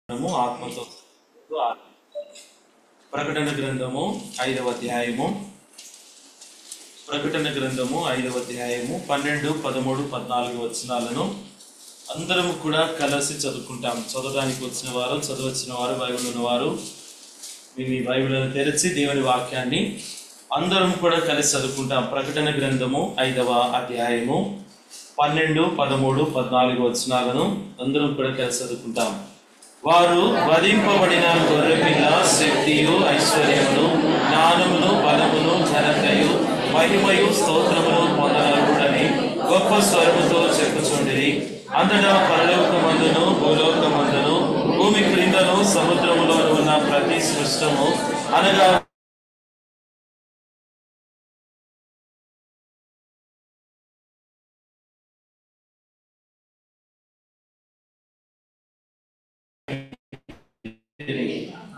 ఆత్మతో ప్రకటన గ్రంథము 5వ అధ్యాయము 12, 13, 14 వచనాలను అందరం కూడా కలిసి చదువుకుంటాం. చదవడానికి వచ్చిన వారు, చదవచ్చిన వారు, బైబిల్ ఉన్నవారు మీ బైబిల్ను తెరిచి దేవుని వాక్యాన్ని అందరం కూడా కలిసి చదువుకుంటాం. ప్రకటన గ్రంథము 5వ అధ్యాయము 12, 13, 14 వచనాలను అందరం కూడా కలిసి చదువుకుంటాం. వారు వధింపబడిన గొర్రెపిల్ల శక్తియు, ఐశ్వర్యమును, జ్ఞానమును, బలమును, ఘనతయు, మహిమయు, స్తోత్రమును పొందనగుడని గొప్ప స్వరముతో చెప్పుచుండిరి. అంతటా పరలోకమందును, భూలోకమందును, భూమి క్రిందను, సముద్రములో ఉన్న ప్రతి సృష్టము అనగా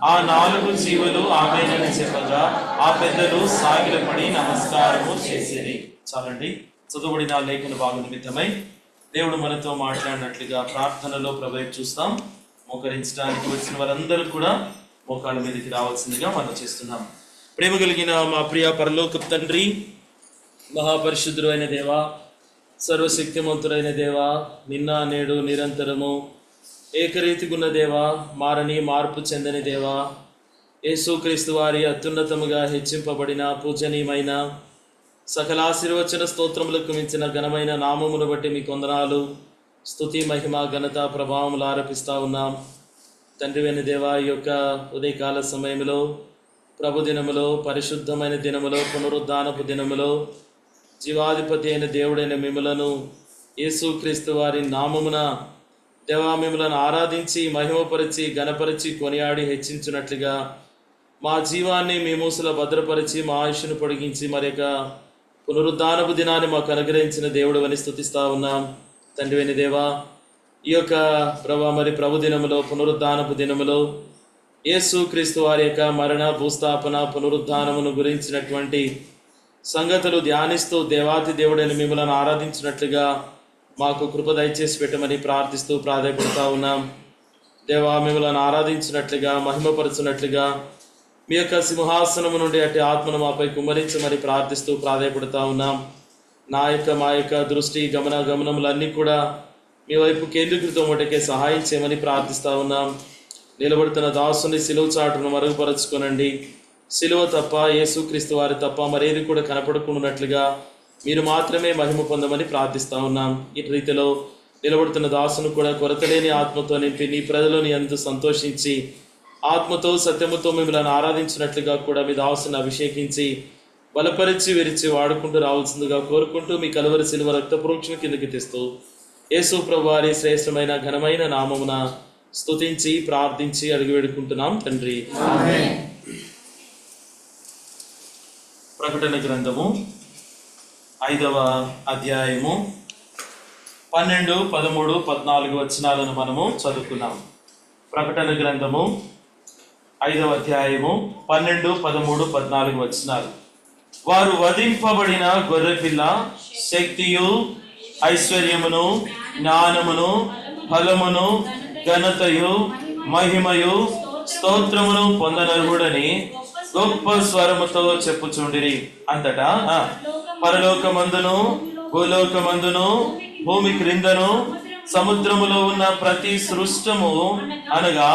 ఆ 4 జీవులు ఆమేనని చెప్పగా ఆ పెద్దలు సాగిలపడి నమస్కారము చేసిరి. చాలండి. చదువుబడిన లేఖన భాగం నిమిత్తమై దేవుడు మనతో మాట్లాడినట్లుగా ప్రార్థనలో ప్రభావం చూస్తాం. మోకరించడానికి వచ్చిన వారందరూ కూడా మోకాళ్ళ మీదకి రావాల్సిందిగా మనం చేస్తున్నాం. ప్రేమ కలిగిన మా ప్రియ పరలోకపు తండ్రి, మహాపరిశుద్ధుడు అయిన దేవా, సర్వశక్తిమంతుడైన దేవా, నిన్న నేడు నిరంతరము ఏకరీతిగున్న దేవా, మారని మార్పు చెందని దేవా, యేసుక్రీస్తు వారి అత్యున్నతముగా హెచ్చింపబడిన పూజనీయమైన సకల ఆశీర్వచన స్తోత్రములకు మించిన ఘనమైన నామమును బట్టి మీ కొందనాలు, స్తుతి, మహిమ, ఘనత, ప్రభావములు ఆరోపిస్తూ ఉన్నాం. తండ్రి అయిన దేవా, ఈ యొక్క ఉదయకాల సమయంలో, ప్రభు దినములో, పరిశుద్ధమైన దినములో, పునరుద్ధానపు దినములో జీవాధిపతి అయిన దేవుడైన మిమ్ములను యేసుక్రీస్తు వారి నామమున దేవా మిమ్మలను ఆరాధించి, మహిమపరిచి, ఘనపరిచి, కొనియాడి హెచ్చించినట్లుగా మా జీవాన్ని మీ మూసలో భద్రపరిచి, మా ఆయుష్ను పొడిగించి మరి యొక్క పునరుద్ధానపు దినాన్ని మాకు అనుగ్రహించిన దేవుడు అని స్తుతిస్తూ ఉన్నాం. తండ్రి అయిన దేవా, ఈ యొక్క ప్రభు దినములో, పునరుద్ధానపు దినములో యేసుక్రీస్తు వారి యొక్క మరణ, భూస్థాపన, పునరుద్ధానమును గురించినటువంటి సంగతులు ధ్యానిస్తూ దేవాతి దేవుడైన మిమ్మలను ఆరాధించినట్లుగా మాకు కృప దయచేసి పెట్టమని ప్రార్థిస్తూ ప్రాధాయపడుతూ ఉన్నాం. దేవా, మిమ్మల్ని ఆరాధించినట్లుగా, మహిమపరచున్నట్లుగా మీ యొక్క సింహాసనము నుండి అట్టి ఆత్మను మాపై కుమ్మరించమని ప్రార్థిస్తూ ప్రాధాయపడుతూ ఉన్నాం. మా యొక్క దృష్టి, గమనములన్నీ కూడా మీ వైపు కేంద్రీకృతం ఒకటికే సహాయం చేయమని ప్రార్థిస్తూ ఉన్నాం. నిలబడుతున్న దాసుని సిలువ చాటును మరుగుపరచుకోనండి. సిలువ తప్ప, యేసుక్రీస్తు వారి తప్ప మరేది కూడా కనపడకుండానట్లుగా మీరు మాత్రమే మహిమ పొందమని ప్రార్థిస్తూ ఉన్నాం. ఈ రీతిలో నిలబడుతున్న దాసును కూడా కొరతలేని ఆత్మతో నింపి నీ ప్రజలని ఎంతో సంతోషించి ఆత్మతో సత్యముతో మిమ్మల్ని ఆరాధించినట్లుగా కూడా మీ దాసుని అభిషేకించి బలపరిచి విరిచి వాడుకుంటూ రావాల్సిందిగా కోరుకుంటూ మీ కలువరి సిలువ రక్త ప్రోక్షణ కిందకి తెస్తూ యేసు ప్రభు వారి శ్రేష్టమైన ఘనమైన నామమున స్తుతించి ప్రార్థించి అడిగి వేడుకుంటున్నాం తండ్రి. ప్రకటన గ్రంథము 5వ అధ్యాయము 12, 13, 14 వచనాలను మనము చదువుకున్నాం. ప్రకటన గ్రంథము 5వ అధ్యాయము 12, 13, 14 వచనాలు. వారు వధింపబడిన గొర్రెపిల్ల శక్తియు, ఐశ్వర్యమును, జ్ఞానమును, బలమును, ఘనతయు, మహిమయు, స్తోత్రమును పొందనర్హుడని గొప్ప స్వరముతో చెప్పుచుండిరి. అంతటా పరలోకమందును, భూలోకమందును, భూమి క్రిందను, సముద్రములో ఉన్న ప్రతి సృష్టము అనగా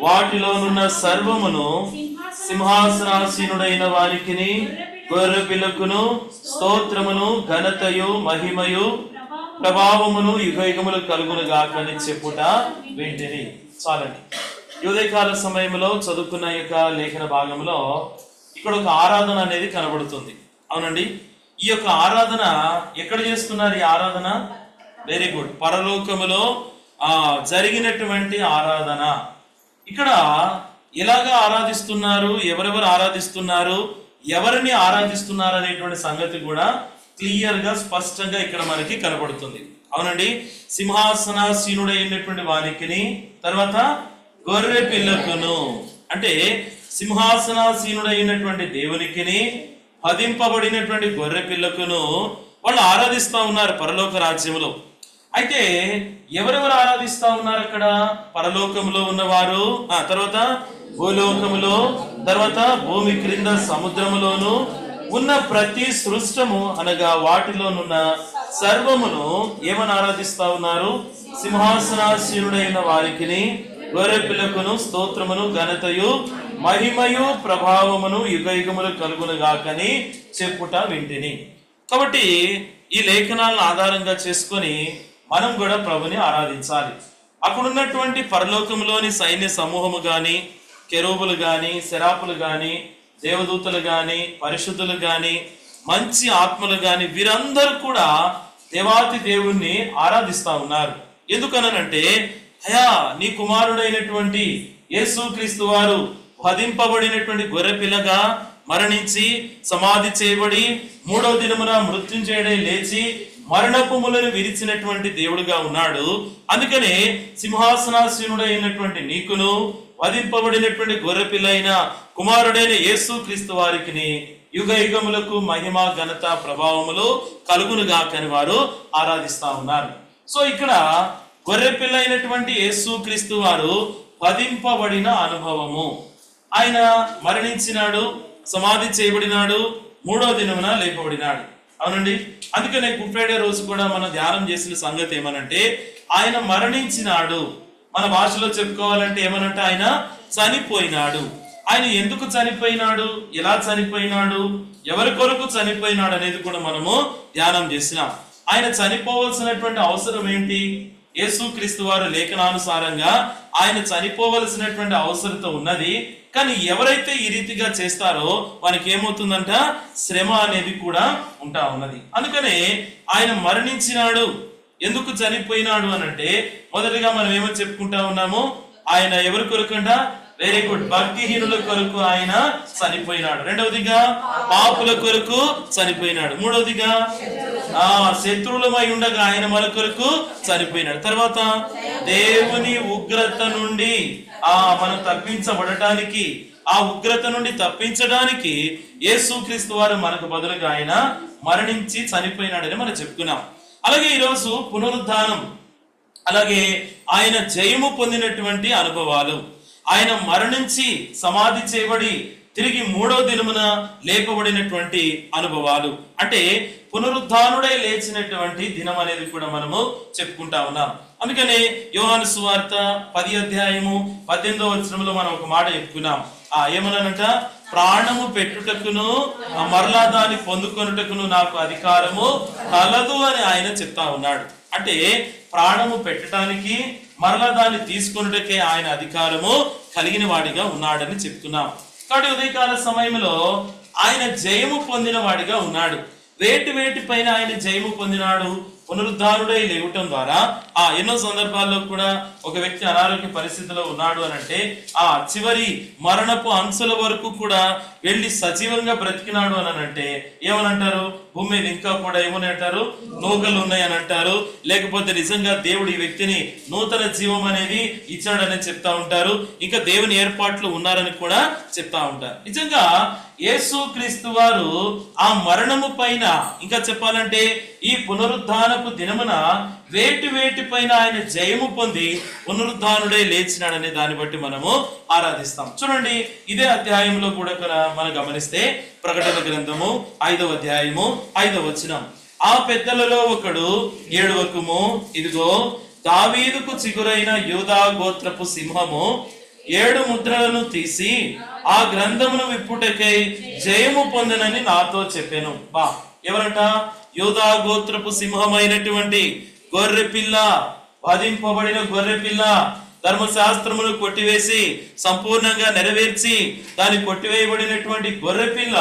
వాటిలోనున్న సర్వమును సింహాసనాసీనుడైన వారికిని, గొర్రెపిల్లకును స్తోత్రమును, ఘనతయు, మహిమయు, ప్రభావమును యుగయుగములు కలుగునుగాకని చెప్పుట వింటిని. చాలండి. ఉదయకాల సమయంలో చదువుకున్న యొక్క లేఖన భాగంలో ఇక్కడ ఒక ఆరాధన అనేది కనబడుతుంది. అవునండి. ఈ యొక్క ఆరాధన ఎక్కడ చేస్తున్నారు? ఈ ఆరాధన వెరీ గుడ్, పరలోకములో జరిగినటువంటి ఆరాధన. ఇక్కడ ఎలాగా ఆరాధిస్తున్నారు, ఎవరెవరు ఆరాధిస్తున్నారు, ఎవరిని ఆరాధిస్తున్నారు అనేటువంటి సంగతి కూడా క్లియర్ గా స్పష్టంగా ఇక్కడ మనకి కనబడుతుంది. అవునండి. సింహాసనాసీనుడైనటువంటి వానికిని, తర్వాత గొర్రె పిల్లకును, అంటే సింహాసనాసీనుడైనటువంటి దేవునికిని, వధింపబడినటువంటి గొర్రె పిల్లకును వాళ్ళు ఆరాధిస్తూ ఉన్నారు పరలోక రాజ్యములో. అయితే ఎవరెవరు ఆరాధిస్తా ఉన్నారు అక్కడ? పరలోకంలో ఉన్నవారు, తర్వాత భూలోకములో, తర్వాత భూమి క్రింద సముద్రములోను ఉన్న ప్రతి సృష్టము అనగా వాటిలోనున్న సర్వమును ఏమని ఆరాధిస్తా ఉన్నారు? సింహాసనాసీనుడైన వారికి, గొర్రెపిల్లకును స్తోత్రమును ఘనతయు మహిమయు ప్రభావమును యుగయుగములు కలుగునుగాకని చెప్పుట వింటిని. కాబట్టి ఈ లేఖనాలను ఆధారంగా చేసుకొని మనం కూడా ప్రభుని ఆరాధించాలి. అక్కడున్నటువంటి పరలోకంలోని సైన్య సమూహము గాని, కెరూబులు గాని, సెరాపులు గాని, దేవదూతలు గాని, పరిశుద్ధులు గాని, మంచి ఆత్మలు గాని, వీరందరూ కూడా దేవాతి దేవుణ్ణి ఆరాధిస్తా ఉన్నారు. ఎందుకనంటే, అయా నీ కుమారుడైనటువంటి యేసుక్రీస్తు వారు వధింపబడినటువంటి గొర్రెపిల్లగా మరణించి సమాధి చేయబడి 3వ దినమున మృత్యుంజయుడై లేచి మరణపుములను విరిచినటువంటి దేవుడుగా ఉన్నాడు. అందుకనే సింహాసనాసీనుడైనటువంటి నీకును వధింపబడినటువంటి గొర్రెపిల్ల అయిన కుమారుడైన యేసుక్రీస్తు వారికి యుగ యుగములకు మహిమ ఘనత ప్రభావములు కలుగునుగాకని వారు ఆరాధిస్తా ఉన్నారు. సో ఇక్కడ గొర్రెపిల్ల అయినటువంటి యేసుక్రీస్తు వారు వధింపబడిన అనుభవము, ఆయన మరణించినాడు, సమాధి చేయబడినాడు, 3వ దినమున లేపబడినాడు. అవునండి. అందుకనే గుడ్ ఫ్రైడే రోజు కూడా మనం ధ్యానం చేసిన సంగతి ఏమనంటే, ఆయన మరణించినాడు. మన భాషలో చెప్పుకోవాలంటే ఏమనంటే ఆయన చనిపోయినాడు. ఆయన ఎందుకు చనిపోయినాడు, ఎలా చనిపోయినాడు, ఎవరి కొరకు చనిపోయినాడు అనేది కూడా మనము ధ్యానం చేసినాం. ఆయన చనిపోవలసినటువంటి అవసరం ఏంటి? యేసుక్రీస్తు వారు లేఖనానుసారంగా ఆయన చనిపోవలసినటువంటి అవసరత ఉన్నది. కానీ ఎవరైతే ఈ రీతిగా చేస్తారో వారికి ఏమవుతుందంట? శ్రమ అనేది కూడా ఉంటా ఉన్నది. అందుకనే ఆయన మరణించినాడు. ఎందుకు చనిపోయినాడు అనంటే, మొదటిగా మనం ఏమో చెప్పుకుంటా ఉన్నాము, ఆయన ఎవరి కొరకంట? వెరీ గుడ్, భక్తిహీనుల కొరకు ఆయన చనిపోయినాడు. రెండవదిగా పాపుల కొరకు చనిపోయినాడు. మూడవదిగా శత్రువులమై ఉండగా ఆయన మన కొరకు చనిపోయినాడు. తర్వాత దేవుని ఉగ్రత నుండి మనం తప్పించబడటానికి, ఆ ఉగ్రత నుండి తప్పించడానికి యేసుక్రీస్తు వారు మనకు బదులుగా ఆయన మరణించి చనిపోయినాడని మనం చెప్పుకున్నాం. అలాగే ఈరోజు పునరుద్ధానం, అలాగే ఆయన జయము పొందినటువంటి అనుభవాలు, ఆయన మరణించి సమాధి చేయబడి తిరిగి 3వ దినమున లేపబడినటువంటి అనుభవాలు, అంటే పునరుద్ధానుడై లేచినటువంటి దినం అనేది కూడా మనము చెప్పుకుంటా ఉన్నాం. అందుకనే యోహాను సువార్త 10వ అధ్యాయము 18వ వచనంలో మనం ఒక మాట చెప్పుకున్నాం. ఏమన్నానంట? ప్రాణము పెట్టుటకును మరలా దాన్ని పొందుకొనుటకును నాకు అధికారము కలదు అని ఆయన చెప్తా ఉన్నాడు. అంటే ప్రాణము పెట్టడానికి, మరలా దాన్ని తీసుకొనుటకే ఆయన అధికారము కలిగిన వాడిగా ఉన్నాడని చెప్తున్నాం. కాబట్టి ఉదయకాల సమయంలో ఆయన జయము పొందిన వాడిగా ఉన్నాడు. వేటి పైన ఆయన జయము పొందినాడు? పునరుద్ధానుడై లేవటం ద్వారా. ఎన్నో సందర్భాల్లో కూడా ఒక వ్యక్తి అనారోగ్య పరిస్థితిలో ఉన్నాడు అనంటే చివరి మరణపు అంచుల వరకు కూడా వెళ్ళి సజీవంగా బ్రతికినాడు అని అంటే ఏమనంటారు? భూమి మీద ఇంకా కూడా ఏమని అంటారు? నూకలు ఉన్నాయి అని అంటారు. లేకపోతే నిజంగా దేవుడు ఈ వ్యక్తిని నూతన జీవం అనేది ఇచ్చాడని చెప్తా ఉంటారు. ఇంకా దేవుని ఏర్పాట్లు ఉన్నారని కూడా చెప్తా ఉంటారు. నిజంగా యేసుక్రీస్తు వారు ఆ మరణము పైన, ఇంకా చెప్పాలంటే ఈ పునరుద్ధానపు దినమున వేటి పైన ఆయన జయము పొంది పునరుద్ధానుడై లేచినాడనే దాన్ని బట్టి మనము ఆరాధిస్తాం. చూడండి, ఇదే అధ్యాయంలో కూడా మనం గమనిస్తే ప్రకటన గ్రంథము 5వ అధ్యాయము 5వ వచనం, ఆ పెద్దలలో ఒకడు ఏడవకుము, ఇదిగో దావీదుకు చిగురైన యూదా గోత్రపు సింహము 7 ముద్రలను తీసి ఆ గ్రంథమును విప్పుటకై జయము పొందనని నాతో చెప్పాను. ఎవరంట? యూదా గోత్రపు సింహమైనటువంటి గొర్రెపిల్ల, వధింపబడిన గొర్రెపిల్ల, ధర్మశాస్త్రమును కొట్టివేసి సంపూర్ణంగా నెరవేర్చి దాన్ని కొట్టివేయబడినటువంటి గొర్రెపిల్ల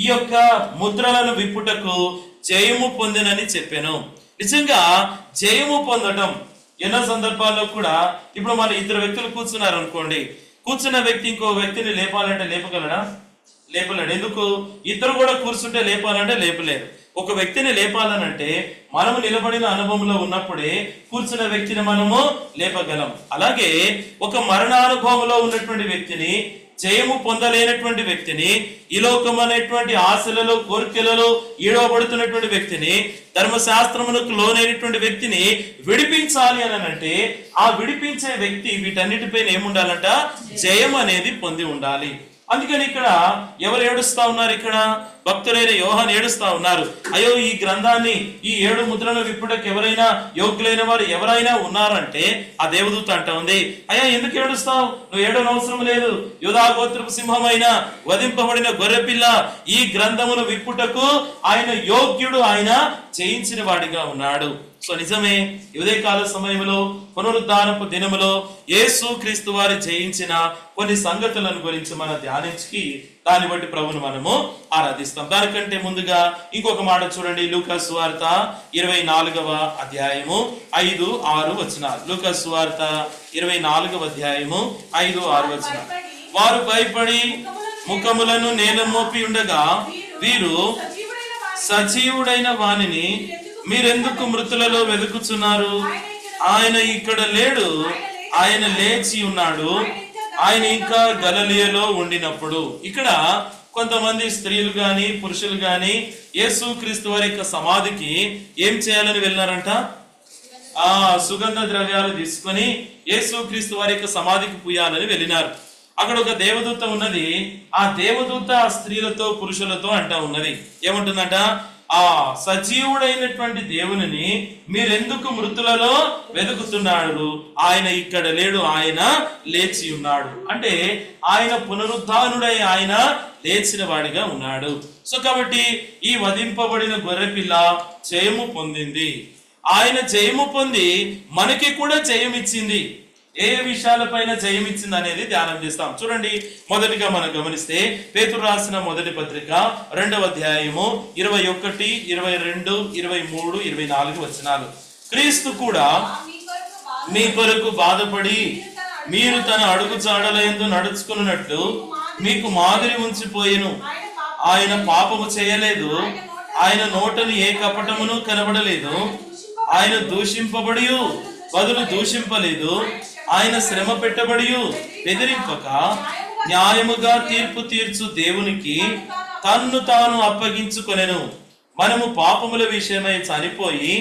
ఈ యొక్క ముద్రలను విప్పుటకు జయము పొందినని చెప్పాను. నిజంగా జయము పొందడం ఎన్నో సందర్భాల్లో కూడా, ఇప్పుడు మన 2 వ్యక్తులు కూర్చున్నారు అనుకోండి, కూర్చున్న వ్యక్తి ఇంకో వ్యక్తిని లేపాలంటే లేపగలడా? లేపలేడు. ఎందుకు? ఇద్దరు కూడా కూర్చుంటే లేపాలంటే లేపలేరు. ఒక వ్యక్తిని లేపాలనంటే మనము నిలబడిన అనుభవంలో ఉన్నప్పుడే కూర్చున్న వ్యక్తిని మనము లేపగలం. అలాగే ఒక మరణానుభవంలో ఉన్నటువంటి వ్యక్తిని జయము పొందలేనటువంటి వ్యక్తిని, ఈ లోకం అనేటువంటి ఆశలలో కోరికలలో ఈడవబడుతున్నటువంటి వ్యక్తిని, ధర్మశాస్త్రములకు లోనైనటువంటి వ్యక్తిని విడిపించాలి అని అంటే ఆ విడిపించే వ్యక్తి వీటన్నిటిపైన ఏముండాలంట? జయం అనేది పొంది ఉండాలి. అందుకని ఇక్కడ ఎవరు ఏడుస్తా ఉన్నారు? ఇక్కడ భక్తులైన యోహాను ఏడుస్తా ఉన్నారు. అయ్యో, ఈ గ్రంథాన్ని, ఈ 7 ముద్రలు విప్పుటకు ఎవరైనా యోగ్యులైన వారు ఎవరైనా ఉన్నారంటే ఆ దేవదూత అంట ఉంది, అయ్యా ఎందుకు ఏడుస్తావు? నువ్వు ఏడనవసరం లేదు. యూదా గోత్రపు సింహమైన వధింపబడిన గొర్రెపిల్ల ఈ గ్రంథమును విప్పుటకు ఆయన యోగ్యుడు, ఆయన చేయించిన వాడిగా ఉన్నాడు. సో నిజమే, ఉదయకాల సమయంలో పునరుద్ధానపు దినములో యేసు క్రీస్తు వారి జయించిన కొన్ని సంగతులను గురించి మనం ధ్యానించి దాన్ని బట్టి ప్రభువును మనము ఆరాధిస్తాం. దానికంటే ముందుగా ఇంకొక మాట చూడండి. లూకా సువార్త 24వ అధ్యాయము 5-6 వచనాలు. లూకా సువార్త 24వ అధ్యాయము 5-6 వచనాలు. వారు భయపడి ముఖములను నేల మోపి ఉండగా వీరు సజీవుడైన వానిని మీరెందుకు మృతులలో వెతుకుచున్నారు? ఆయన ఇక్కడ లేడు, ఆయన లేచి ఉన్నాడు, ఆయన ఇంకా గలిలయలో ఉండినప్పుడు. ఇక్కడ కొంతమంది స్త్రీలు గాని పురుషులు గాని యేసు క్రీస్తు వారి యొక్క సమాధికి ఏం చేయాలని వెళ్ళినారంట? సుగంధ ద్రవ్యాలు తీసుకొని యేసు క్రీస్తు వారి యొక్క సమాధికి పూయాలని వెళ్ళినారు. అక్కడ ఒక దేవదూత ఉన్నది. ఆ దేవదూత స్త్రీలతో పురుషులతో అంటా ఉన్నది. ఏమంటుందంట? ఆ సజీవుడైనటువంటి దేవునిని మీరెందుకు మృతులలో వెతుకుతున్నాడు? ఆయన ఇక్కడ లేడు, ఆయన లేచి ఉన్నాడు. అంటే ఆయన పునరుద్ధానుడై ఆయన లేచిన వాడిగా ఉన్నాడు. సో కాబట్టి ఈ వధింపబడిన గొర్రెపిల్ల జయము పొందింది. ఆయన జయము పొంది మనకి కూడా జయం ఇచ్చింది. ఏ విషయాలపైన జయం ఇచ్చింది అనేది ధ్యానం చేస్తాం. చూడండి, మొదటిగా మనం గమనిస్తే పేతురు రాసిన మొదటి పత్రిక 2వ అధ్యాయము 21, 22, 23, 24 వచనాలు. క్రీస్తు కూడా మీ కొరకు బాధపడి మీరు తన అడుగు జాడలయందు నడుచుకున్నట్లు మీకు మాదిరి ఉంచిపోయెను. ఆయన పాపము చేయలేదు, ఆయన నోటను ఏ కపటమును కనబడలేదు, ఆయన దూషింపబడి బదులు దూషింపలేదు, ఆయన శ్రమ పెట్టబడి బెదిరింపక న్యాయముగా తీర్పు తీర్చు దేవునికి తన్ను తాను అప్పగించుకొనెను. మనము పాపముల విషయమై చనిపోయి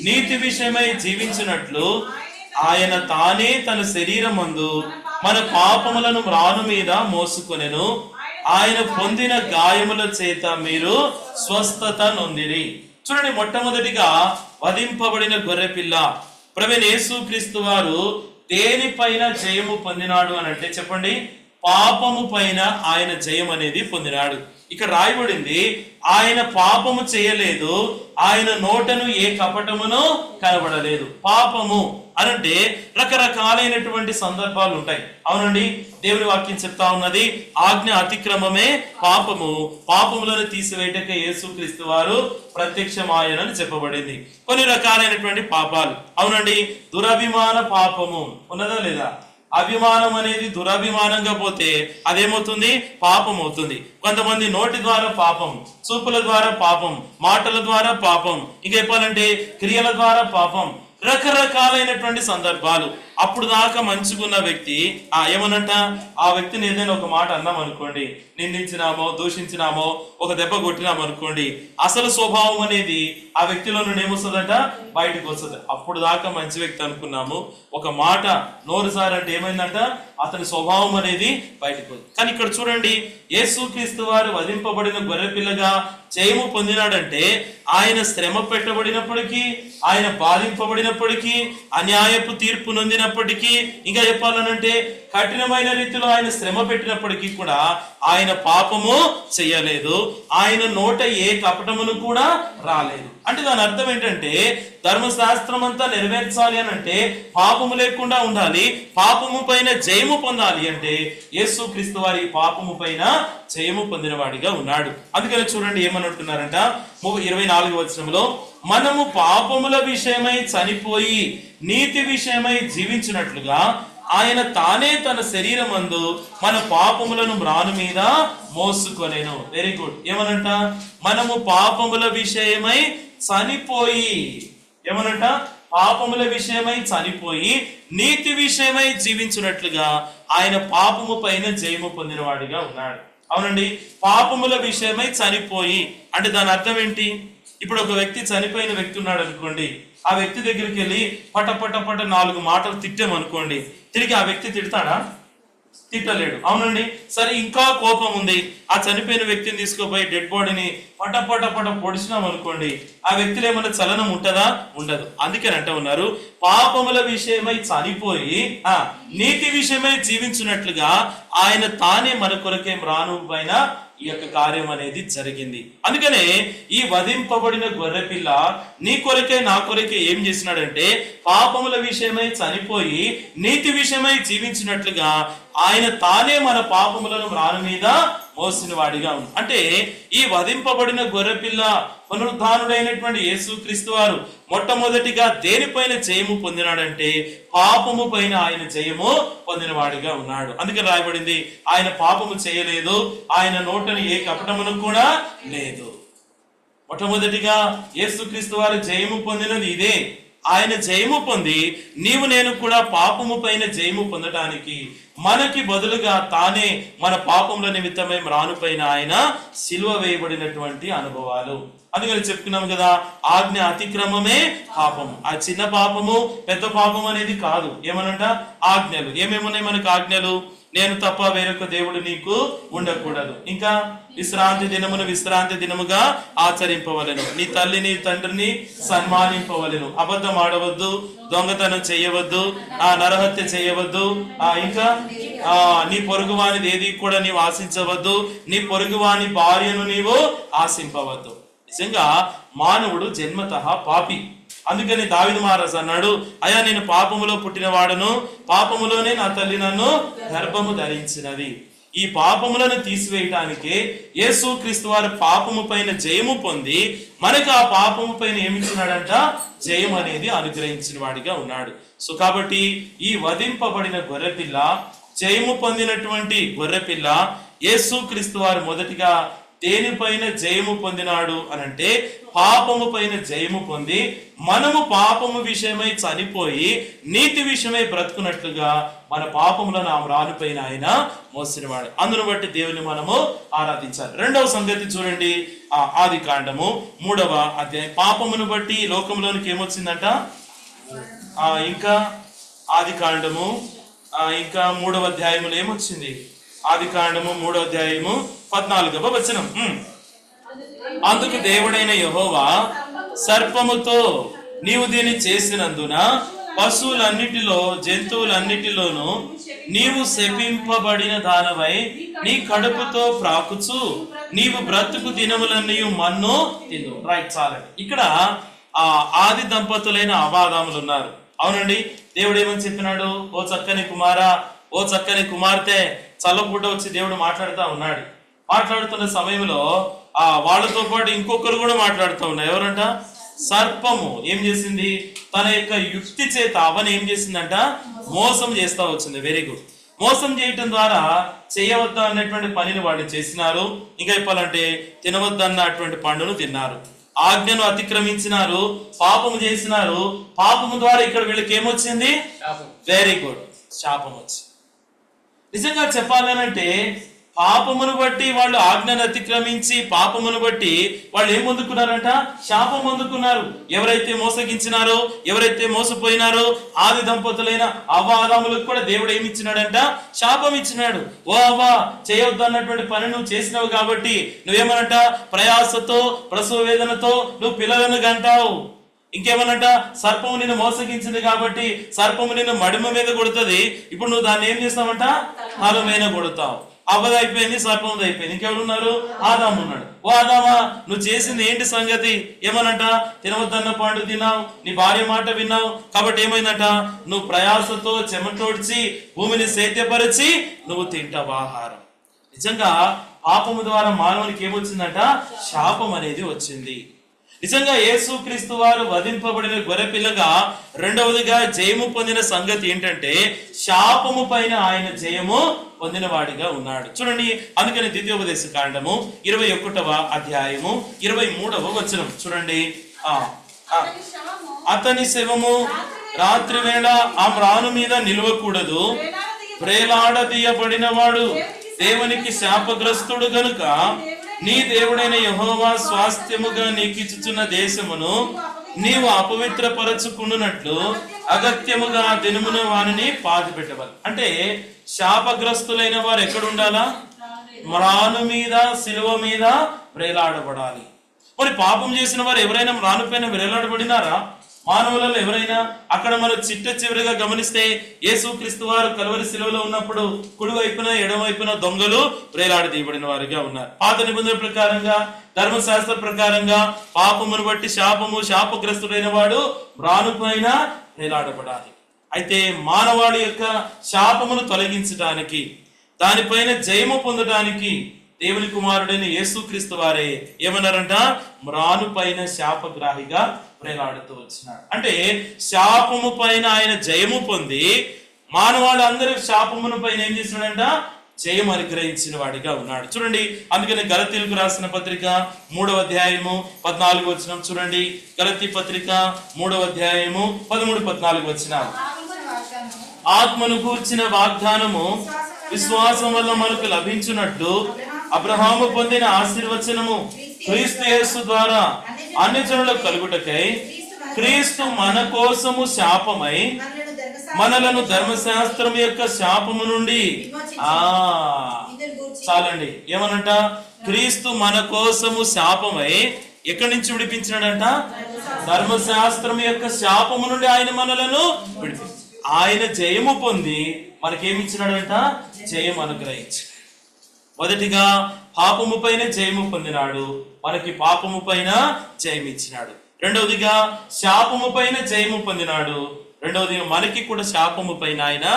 నీతి విషయమై జీవించినట్లు ఆయన తానే తన శరీరమందు మన పాపములను మ్రాను మీద మోసుకొనెను. ఆయన పొందిన గాయముల చేత మీరు స్వస్థత నొందిరి. చూడండి, మొట్టమొదటిగా వధింపబడిన గొర్రెపిల్ల ప్రభువైన యేసు క్రీస్తు వారు దేనిపైన జయము పొందినాడు అని అంటే చెప్పండి? పాపము పైన ఆయన జయం అనేది పొందినాడు. ఇక్కడ రాయబడింది, ఆయన పాపము చేయలేదు, ఆయన నోటను ఏ కపటమును కనబడలేదు. పాపము అనంటే రకరకాలైనటువంటి సందర్భాలు ఉంటాయి. అవునండి, దేవుని వాక్యం చెప్తా ఉన్నది, ఆజ్ఞ అతిక్రమమే పాపము, పాపములను తీసివేయటకే యేసుక్రీస్తు వారు ప్రత్యక్షమాయనని చెప్పబడింది. కొన్ని రకాలైనటువంటి పాపాలు. అవునండి, దురభిమాన పాపము ఉన్నదా లేదా? అభిమానం అనేది దురభిమానంగా పోతే అదేమవుతుంది? పాపం అవుతుంది. కొంతమంది నోటి ద్వారా పాపం, చూపుల ద్వారా పాపం, మాటల ద్వారా పాపం, ఇంకా చెప్పాలంటే క్రియల ద్వారా పాపం, రకరకాలైనటువంటి సందర్భాలు. అప్పుడు దాకా మంచుకున్న వ్యక్తి ఏమనంట, ఆ వ్యక్తిని ఏదైనా ఒక మాట అన్నాం అనుకోండి, నిందించినామో దూషించినామో ఒక దెబ్బ కొట్టినాం అనుకోండి, అసలు స్వభావం అనేది ఆ వ్యక్తిలో నుండి ఏమొస్తుందంట? బయటకు వస్తుంది. అప్పుడు దాకా మంచి వ్యక్తి అనుకున్నాము, ఒక మాట నోరు సారంటే ఏమైందంట? అతని స్వభావం అనేది బయటకు వస్తుంది. కానీ ఇక్కడ చూడండి, యేసుక్రీస్తు వారు వధింపబడిన గొర్రెపిల్లగా జయము పొందినాడంటే ఆయన శ్రమ పెట్టబడినప్పటికీ, ఆయన బాధింపబడినప్పటికీ, అన్యాయపు తీర్పు నొందినప్పటికీ, ఇంకా చెప్పాలనంటే కఠినమైన రీతిలో ఆయన శ్రమ పెట్టినప్పటికీ కూడా ఆయన పాపము చెయ్యలేదు, ఆయన నోట ఏ కపటమును కూడా రాలేదు. అంటే దాని అర్థం ఏంటంటే ధర్మశాస్త్రం అంతా నెరవేర్చాలి అని అంటే పాపము లేకుండా ఉండాలి, పాపము పైన జయము పొందాలి అంటే యేసుక్రీస్తు వారి పాపము పైన జయము పొందిన వాడిగా ఉన్నాడు. అందుకని చూడండి ఏమనుంటున్నారంట 24వ వచనంలో, మనము పాపముల విషయమై చనిపోయి నీతి విషయమై జీవించినట్లుగా ఆయన తానే తన శరీరమందు మన పాపములను మ్రాను మీద మోసుకొనెను. Very good. ఏమనంట? మనము పాపముల విషయమై చనిపోయి, ఏమనంట? పాపముల విషయమై చనిపోయి నీతి విషయమై జీవించినట్లుగా ఆయన పాపము పైన జయము పొందినవాడిగా ఉన్నాడు. అవునండి, పాపముల విషయమై చనిపోయి అంటే దాని అర్థం ఏంటి? ఇప్పుడు ఒక వ్యక్తి చనిపోయిన వ్యక్తి ఉన్నాడు అనుకోండి, ఆ వ్యక్తి దగ్గరికి వెళ్ళి పట 4 మాటలు తిట్టామనుకోండి, తిరిగి ఆ వ్యక్తి తిడతాడా? తిట్టలేడు. అవునండి. సరే, ఇంకా కోపం ఉంది, ఆ చనిపోయిన వ్యక్తిని తీసుకుపోయి డెడ్ బాడీని పట పొడిచినాం అనుకోండి, ఆ వ్యక్తిలో ఏమైనా చలనం ఉంటుందా? ఉండదు. అందుకని అంటూ ఉన్నారు, పాపముల విషయమై చనిపోయి నీతి విషయమై జీవించినట్లుగా ఆయన తానే మన కొరకే మ్రాను పైన ఈ యొక్క కార్యం అనేది జరిగింది. అందుకనే ఈ వధింపబడిన గొర్రెపిల్ల నీ కొరకే నా కొరకే ఏం చేసినాడంటే పాపముల విషయమై చనిపోయి నీతి విషయమై జీవించినట్లుగా ఆయన తానే మన పాపములను మ్రాను మీద మోసిన వాడిగా ఉంది. అంటే ఈ వధింపబడిన గొర్రెపిల్ల పునరుద్ధానుడైనటువంటి యేసుక్రీస్తు వారు మొట్టమొదటిగా దేనిపైన జయము పొందినాడంటే పాపము పైన ఆయన జయము పొందిన వాడిగా ఉన్నాడు. అందుకని రాయబడింది, ఆయన పాపము చేయలేదు, ఆయన నోటని ఏ కపటమును కూడా లేదు. మొట్టమొదటిగా యేసుక్రీస్తు వారు జయము పొందినది ఇదే. ఆయన జయము పొంది నీవు నేను కూడా పాపము పైన జయము పొందడానికి మనకి బదులుగా తానే మన పాపముల నిమిత్తమై మ్రాను పైన ఆయన సిలువ వేయబడినటువంటి అనుభవాలు. అందుకని చెప్పుకున్నాం కదా, ఆజ్ఞ అతిక్రమమే పాపము. ఆ చిన్న పాపము పెద్ద పాపం అనేది కాదు. ఏమనంట? ఆజ్ఞలు. ఏమేమున్నాయి మనకు ఆజ్ఞలు? నేను తప్ప వేరొక దేవుడు నీకు ఉండకూడదు. ఇంకా విశ్రాంతి దినమును విశ్రాంతి దినముగా ఆచరింపవలెను, నీ తల్లిని తండ్రిని సన్మానింపవలెను, అబద్ధం ఆడవద్దు, దొంగతనం చేయవద్దు, నరహత్య చేయవద్దు, ఇంకా నీ పొరుగువానిది ఏది కూడా నీవు ఆశించవద్దు, నీ పొరుగువాని భార్యను నీవు ఆశింపవద్దు. నిజంగా మానవుడు జన్మతః పాపి. అందుకని దావీదు మహారాజు అన్నాడు, అయ్యా నేను పాపములో పుట్టిన వాడను, పాపములోనే నా తల్లి నన్ను గర్భము ధరించినది. ఈ పాపములను తీసివేయటానికే యేసుక్రీస్తు వారు పాపము పైన జయము పొంది మనకు ఆ పాపము పైన ఏమిచ్చినాడంట? జయం అనేది అనుగ్రహించిన వాడిగా ఉన్నాడు. సో కాబట్టి ఈ వధింపబడిన గొర్రెపిల్ల, జయము పొందినటువంటి గొర్రెపిల్ల యేసుక్రీస్తు వారు మొదటిగా దేనిపైన జయము పొందినాడు అనంటే పాపము పైన జయము పొంది మనము పాపము విషయమై చనిపోయి నీతి విషయమై బ్రతుకున్నట్లుగా మన పాపములను ఆ మ్రాను పైన ఆయన మోసినవాడు. అందును బట్టి దేవుని మనము ఆరాధించాలి. రెండవ సంగతి చూడండి, ఆది కాండము 3వ అధ్యాయం. పాపమును బట్టి లోకంలోనికి ఏమొచ్చిందంట? ఇంకా ఆది కాండము ఇంకా 3వ అధ్యాయములో ఏమొచ్చింది? ఆది కాండము 3వ అధ్యాయము 14వ వచనం. అందుకు దేవుడైన యెహోవా సర్పముతో, నీవు దీన్ని చేసినందున పశువులన్నిటిలో జంతువులన్నిటిలోనూ నీవు శపింపబడిన దానవై నీ కడుపుతో ప్రాకుచు నీవు బ్రతుకు దినములన్నీ మన్ను తిను. రైట్, చాలండి. ఇక్కడ ఆది దంపతులైన అవాదాములు ఉన్నారు. అవునండి, దేవుడు ఏమని చెప్పినాడు? ఓ చక్కని కుమారా, ఓ చక్కని కుమార్తె, చల్లపూట వచ్చి దేవుడు మాట్లాడుతూ ఉన్నాడు. మాట్లాడుతున్న సమయంలో వాళ్ళతో పాటు ఇంకొకరు కూడా మాట్లాడుతూ ఉన్నారు. ఎవరంట? సర్పము ఏం చేసింది? తన యొక్క యుక్తి చేత అవని ఏం చేసిందంట? మోసం చేస్తా వచ్చింది. Very good. మోసం చేయటం ద్వారా చేయవద్దా అన్నటువంటి పనిని వాళ్ళు చేసినారు. ఇంకా చెప్పాలంటే తినవద్దన్నటువంటి పండును తిన్నారు, ఆజ్ఞను అతిక్రమించినారు, పాపము చేసినారు. పాపము ద్వారా ఇక్కడ వీళ్ళకి ఏమొచ్చింది? వెరీ గుడ్, శాపం వచ్చింది. నిజంగా చెప్పాలనంటే పాపమును బట్టి వాళ్ళు ఆజ్ఞను అతిక్రమించి పాపమును బట్టి వాళ్ళు ఏం పొందుకున్నారంట? శాపం పొందుకున్నారు. ఎవరైతే మోసగించినారో, ఎవరైతే మోసపోయినారో ఆది దంపతులైన అవ్వ ఆదాములకు కూడా దేవుడు ఏమి ఇచ్చినాడంట? శాపం ఇచ్చినాడు. ఓ అవ్వ, చేయొద్దు అన్నటువంటి పని నువ్వు చేసినావు కాబట్టి నువ్వేమనంట? ప్రయాసతో ప్రసవ వేదనతో నువ్వు పిల్లలను గంటావు. ఇంకేమనంట? సర్పము నిన్ను మోసగించింది కాబట్టి సర్పము నిన్ను మడిమ మీద కొడుతుంది. ఇప్పుడు నువ్వు దాన్ని ఏం చేస్తావంట? తల మీద కొడతావు. అవ్వది అయిపోయింది, సర్పంది అయిపోయింది. ఇంకెవరున్నారు? ఆదాము ఉన్నాడు. ఓ ఆదామా, నువ్వు చేసింది ఏంటి సంగతి? ఏమనంట? తినవద్దన్న పండు తిన్నావు, నీ భార్య మాట విన్నావు కాబట్టి ఏమైందంట? నువ్వు ప్రయాసతో చెమటోడ్చి భూమిని సేద్యపరిచి నువ్వు తింటావు ఆహారం. నిజంగా పాపము ద్వారా మానవునికి ఏమొచ్చిందంట? శాపం అనేది వచ్చింది. నిజంగా యేసుక్రీస్తు వారు వధింపబడిన గొర్రెపిల్లగా రెండవదిగా జయము పొందిన సంగతి ఏంటంటే శాపము పైన ఆయన జయము పొందిన వాడిగా ఉన్నాడు. చూడండి, అందుకని ద్వితీయోపదేశ కాండము 21వ అధ్యాయము 23వ వచనం చూడండి. అతని శవము రాత్రి వేళ ఆ మ్రాను మీద నిలవకూడదు, ప్రేలాడదీయబడిన వాడు దేవునికి శాపగ్రస్తుడు గనుక నీ దేవుడైన యెహోవా స్వాస్థ్యముగా నీకిచ్చుచున్న దేశమును నీవు అపవిత్రపరచుకున్నట్లు అగత్యముగా దినమున వారిని పాతి పెట్టవాలి. అంటే శాపగ్రస్తులైన వారు ఎక్కడ ఉండాలా? మ్రాను మీద, శిలువ మీద వేలాడబడాలి. మరి పాపం చేసిన వారు ఎవరైనా మ్రాను పైన వేలాడబడినారా? మానవులలో ఎవరైనా? అక్కడ మనం చిట్ట చివరిగా గమనిస్తే యేసుక్రీస్తు వారు కల్వరి శిలువలో ఉన్నప్పుడు కుడివైపున ఎడమవైపున దొంగలు వేలాడదీయబడిన వారిగా ఉన్నారు. పాత నిబంధన ప్రకారంగా, ధర్మశాస్త్ర ప్రకారంగా పాపమును బట్టి శాపగ్రస్తుడైన వాడు మ్రాను పైన వేలాడబడాలి. అయితే మానవాళి యొక్క శాపమును తొలగించడానికి, దానిపైన జయము పొందడానికి దేవుని కుమారుడైన యేసుక్రీస్తు వారే ఏమన్నారంట? మ్రాను పైన శాపగ్రాహిగా వేలాడుతూ వచ్చినాడు. అంటే శాపము పైన ఆయన జయము పొంది మానవాళి అందరి శాపమును పైన ఏం చేసినాడంట? జయం అనుగ్రహించిన వాడిగా ఉన్నాడు. చూడండి, అందుకని గలతీయులకు రాసిన పత్రిక 3వ అధ్యాయము 14వ వచనం చూడండి. గలతీ పత్రిక 3వ అధ్యాయము 13-14 వచనాలు. ఆత్మను గూర్చిన వాగ్దానము విశ్వాసం వల్ల మనకు లభించున్నట్టు అబ్రహాము పొందిన ఆశీర్వచనము క్రీస్తు యేసు ద్వారా అన్ని జనులకు కలుగుటకై క్రీస్తు మన కోసము శాపమై మనలను ధర్మశాస్త్రం యొక్క శాపము నుండి చాలండి ఏమనంట? క్రీస్తు మన కోసము శాపమై ఎక్కడి నుంచి విడిపించినాడంట? ధర్మశాస్త్రం యొక్క శాపము నుండి ఆయన మనలను విడిపించాడు. ఆయన జయము పొంది మనకేమిచ్చినాడంట? జయం అనుగ్రహించి. మొదటిగా పాపము పైన జయము పొందినాడు, మనకి పాపము పైన జయం ఇచ్చినాడు. రెండవదిగా శాపము పైన జయము పొందినాడు, రెండవదిగా మనకి కూడా శాపము పైన ఆయన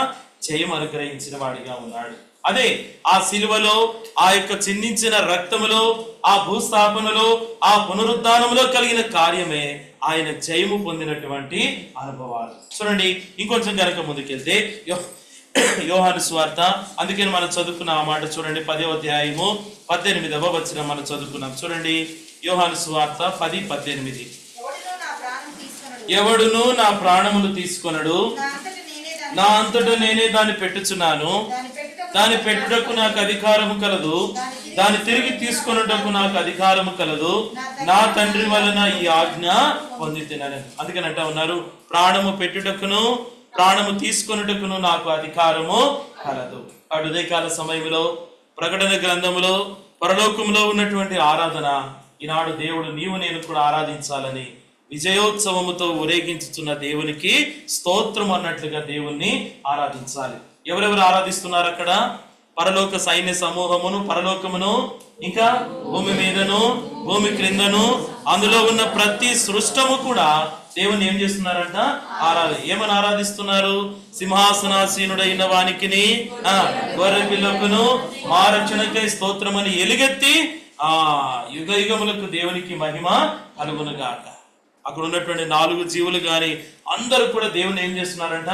జయం అనుగ్రహించిన వాడిగా ఉన్నాడు. అదే ఆ శిలువలో, ఆ యొక్క చిందించిన రక్తములో, ఆ భూస్థాపనలో, ఆ పునరుద్ధానములో కలిగిన కార్యమే ఆయన జయము పొందినటువంటి అనుభవాలు. చూడండి, ఇంకొంచెం కనుక ముందుకెళ్తే యోహాను సువార్త, అందుకని మనం చదువుకున్న ఆ మాట చూడండి. 10వ అధ్యాయము 18వ వచనం మనం చదువుకున్నాం. చూడండి, యోహాను సువార్త 10:18. ఎవడును నా ప్రాణములు తీసుకొనడు, నా అంతటా నేనే దాన్ని పెట్టుచున్నాను. దాని పెట్టుటకు నాకు అధికారము కలదు, దాన్ని తిరిగి తీసుకొనుటకు నాకు అధికారము కలదు. నా తండ్రి వలన ఈ ఆజ్ఞ పొంది తినను. అందుకనంటా ఉన్నారు, ప్రాణము పెట్టుటకును ప్రాణము తీసుకొనుటకును నాకు అధికారము కలదు. ఆ ఉదయకాల సమయంలో ప్రకటన గ్రంథములో పరలోకంలో ఉన్నటువంటి ఆరాధన, ఈనాడు దేవుడు నీవు నేను కూడా ఆరాధించాలని విజయోత్సవముతో ఊరేగించుతున్న దేవునికి స్తోత్రం అన్నట్లుగా దేవుణ్ణి ఆరాధించాలి. ఎవరెవరు ఆరాధిస్తున్నారు అక్కడ? పరలోక సైన్య సమూహమును, పరలోకమును, ఇంకా భూమి మీదను, భూమి క్రిందను, అందులో ఉన్న ప్రతి సృష్టము కూడా దేవుని ఏం చేస్తున్నారంట? ఏమని ఆరాధిస్తున్నారు? సింహాసనాసీనుడైన వానికిని, గొర్రె పిల్లకును, మా రక్షణకై స్తోత్రమని ఎలుగెత్తి యుగ యుగములకు దేవునికి మహిమ కలుగునుగాక. అక్కడ ఉన్నటువంటి 4 జీవులు గాని అందరూ కూడా దేవుని ఏం చేస్తున్నారంట?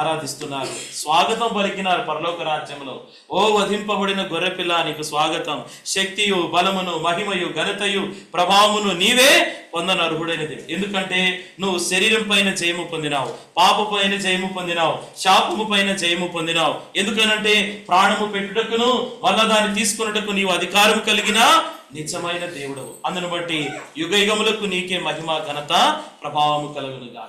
ఆరాధిస్తున్నారు, స్వాగతం పలికినారు పరలోక రాజ్యంలో. ఓ వధింపబడిన గొర్రెపిల్ల, నీకు స్వాగతం, శక్తియు బలమును మహిమయు ఘనతయు ప్రభావమును నీవే పొందనర్హుడైనది. ఎందుకంటే నువ్వు శరీరం పైన జయము పొందినావు, పాపము పైన జయము పొందినావు, శాపము పైన జయము పొందినావు. ఎందుకనంటే ప్రాణము పెట్టుటకును మళ్ళా దాన్ని తీసుకున్నటకు నీవు అధికారం కలిగిన నిజమైన దేవుడు. అందును బట్టి యుగ యుగములకు నీకే మహిమ ఘనత ప్రభావము కలుగునుగా.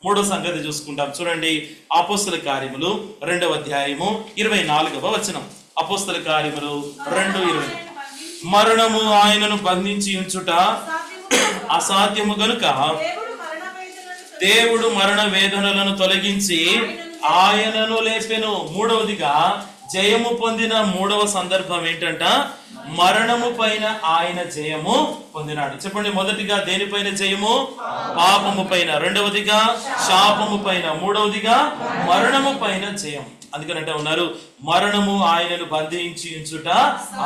3వ సంగతి చూసుకుంటాం. చూడండి, అపోస్తల కార్యములు 2వ అధ్యాయము 24వ వచనం. అపోస్తల కార్యములు 2:20. మరణము ఆయనను బంధించి ఉంచుట అసాధ్యము గనుక దేవుడు మరణ వేదనలను తొలగించి ఆయనను లేపెను. మూడవదిగా జయము పొందిన 3వ సందర్భం ఏంటంట? మరణము పైన ఆయన జయము పొందినాడు. చెప్పండి, మొదటిగా దేనిపైన జయము? పాపము పైన. రెండవదిగా శాపము పైన. మూడవదిగా మరణము పైన జయం. అందుకనంటే ఉన్నారు, మరణము ఆయనను బంధించి ఉంచుట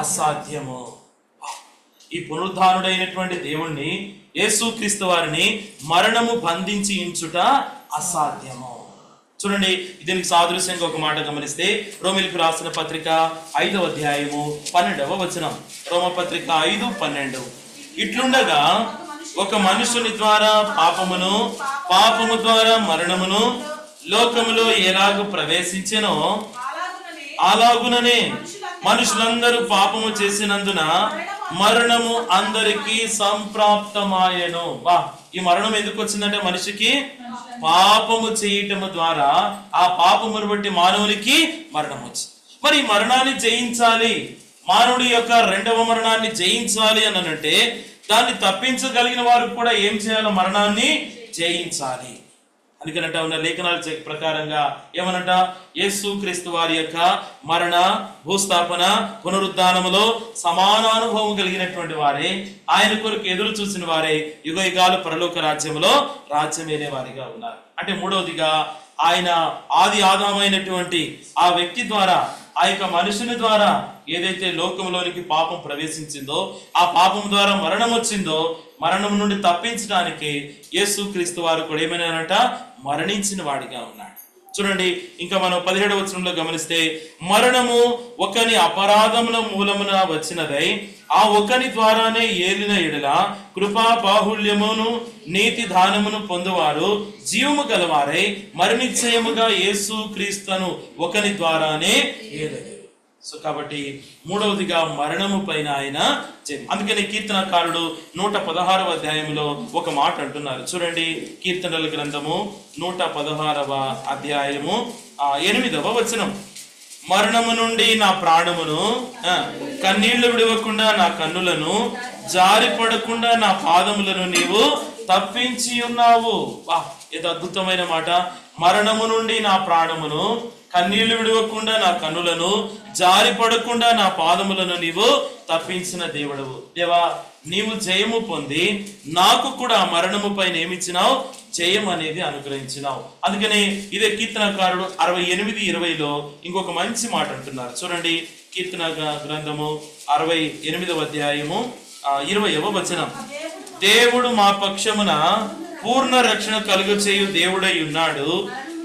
అసాధ్యము. ఈ పునరుద్ధానుడైనటువంటి దేవుణ్ణి, యేసుక్రీస్తు వారిని మరణము బంధించి ఉంచుట అసాధ్యము. చూడండి, దీనికి సాదృశ్యంగా ఒక మాట గమనిస్తే రోమిలకు రాసిన పత్రిక 5వ అధ్యాయము 12వ వచనం. రోమపత్రిక 5:12. ఇట్లుండగా ఒక మనుషుని ద్వారా పాపమును, పాపము ద్వారా మరణమును లోకములో ఎలాగూ ప్రవేశించెనో అలాగుననే మనుషులందరూ పాపము చేసినందున మరణము అందరికీ సంప్రాప్తమాయెను. వా, ఈ మరణం ఎందుకు వచ్చిందంటే మనిషికి పాపము చేయటము ద్వారా ఆ పాపమును బట్టి మానవునికి మరణం వచ్చింది. మరి ఈ మరణాన్ని జయించాలి, మానవుడి యొక్క రెండవ మరణాన్ని జయించాలి అని అంటే దాన్ని తప్పించగలిగిన వారు కూడా ఏం చేయాలి? మరణాన్ని జయించాలి. అందుకనంట ఉన్న లేఖనాల ప్రకారంగా ఏమనంట, యేసు క్రీస్తు వారి యొక్క మరణ, భూస్థాపన, పునరుద్ధానములో సమానానుభవం కలిగినటువంటి వారే, ఆయన కొరకు ఎదురు చూసిన వారే యుగ యుగాలు పరలోక రాజ్యంలో రాజ్యమేలే వారిగా ఉన్నారు. అంటే మూడవదిగా ఆయన ఆది ఆదామైనటువంటి ఆ వ్యక్తి ద్వారా, ఆ యొక్క మనుషుని ద్వారా ఏదైతే లోకంలోనికి పాపం ప్రవేశించిందో, ఆ పాపం ద్వారా మరణం వచ్చిందో, మరణం నుండి తప్పించడానికి యేసు క్రీస్తు వారు కూడా ఏమైనారంట? మరణించిన వాడిగా ఉన్నాడు. చూడండి, ఇంకా మనం 17వ వచనంలో గమనిస్తే, మరణము ఒకని అపరాధముల మూలమున వచ్చినదై ఆ ఒకని ద్వారానే ఏలిన ఎడల కృపా బాహుళ్యమును నీతి దానమును పొందువారు జీవము గలవారై మరి నిశ్చయముగా యేసు క్రీస్తును ఒకని ద్వారానే ఏలెదరు. సో కాబట్టి మూడవదిగా మరణము పైన ఆయన జయం. అందుకని కీర్తనకారుడు 116వ అధ్యాయంలో ఒక మాట అంటున్నారు. చూడండి, కీర్తనల గ్రంథము 116వ అధ్యాయము 8వ వచనం. మరణము నుండి నా ప్రాణమును, కన్నీళ్లు విడవకుండా నా కన్నులను, జారిపడకుండా నా పాదములను నీవు తప్పించి ఉన్నావు. వా, ఏదో అద్భుతమైన మాట. మరణము నుండి నా ప్రాణమును, కన్నీళ్లు విడవకుండా నా కన్నులను, జారిపడకుండా నా పాదములను నీవు తప్పించిన దేవుడవు. దేవా, నీవు జయము పొంది నాకు కూడా మరణము పైన ఏమిచ్చినావు? జయం అనేది అనుగ్రహించినావు. అందుకనే ఇదే కీర్తనకారుడు 68:20లో ఇంకొక మంచి మాట అంటున్నారు. చూడండి, కీర్తన గ్రంథము 68వ అధ్యాయము 20వ వచనం. దేవుడు మా పక్షమున పూర్ణ రక్షణ కలుగు చేయు దేవుడై ఉన్నాడు,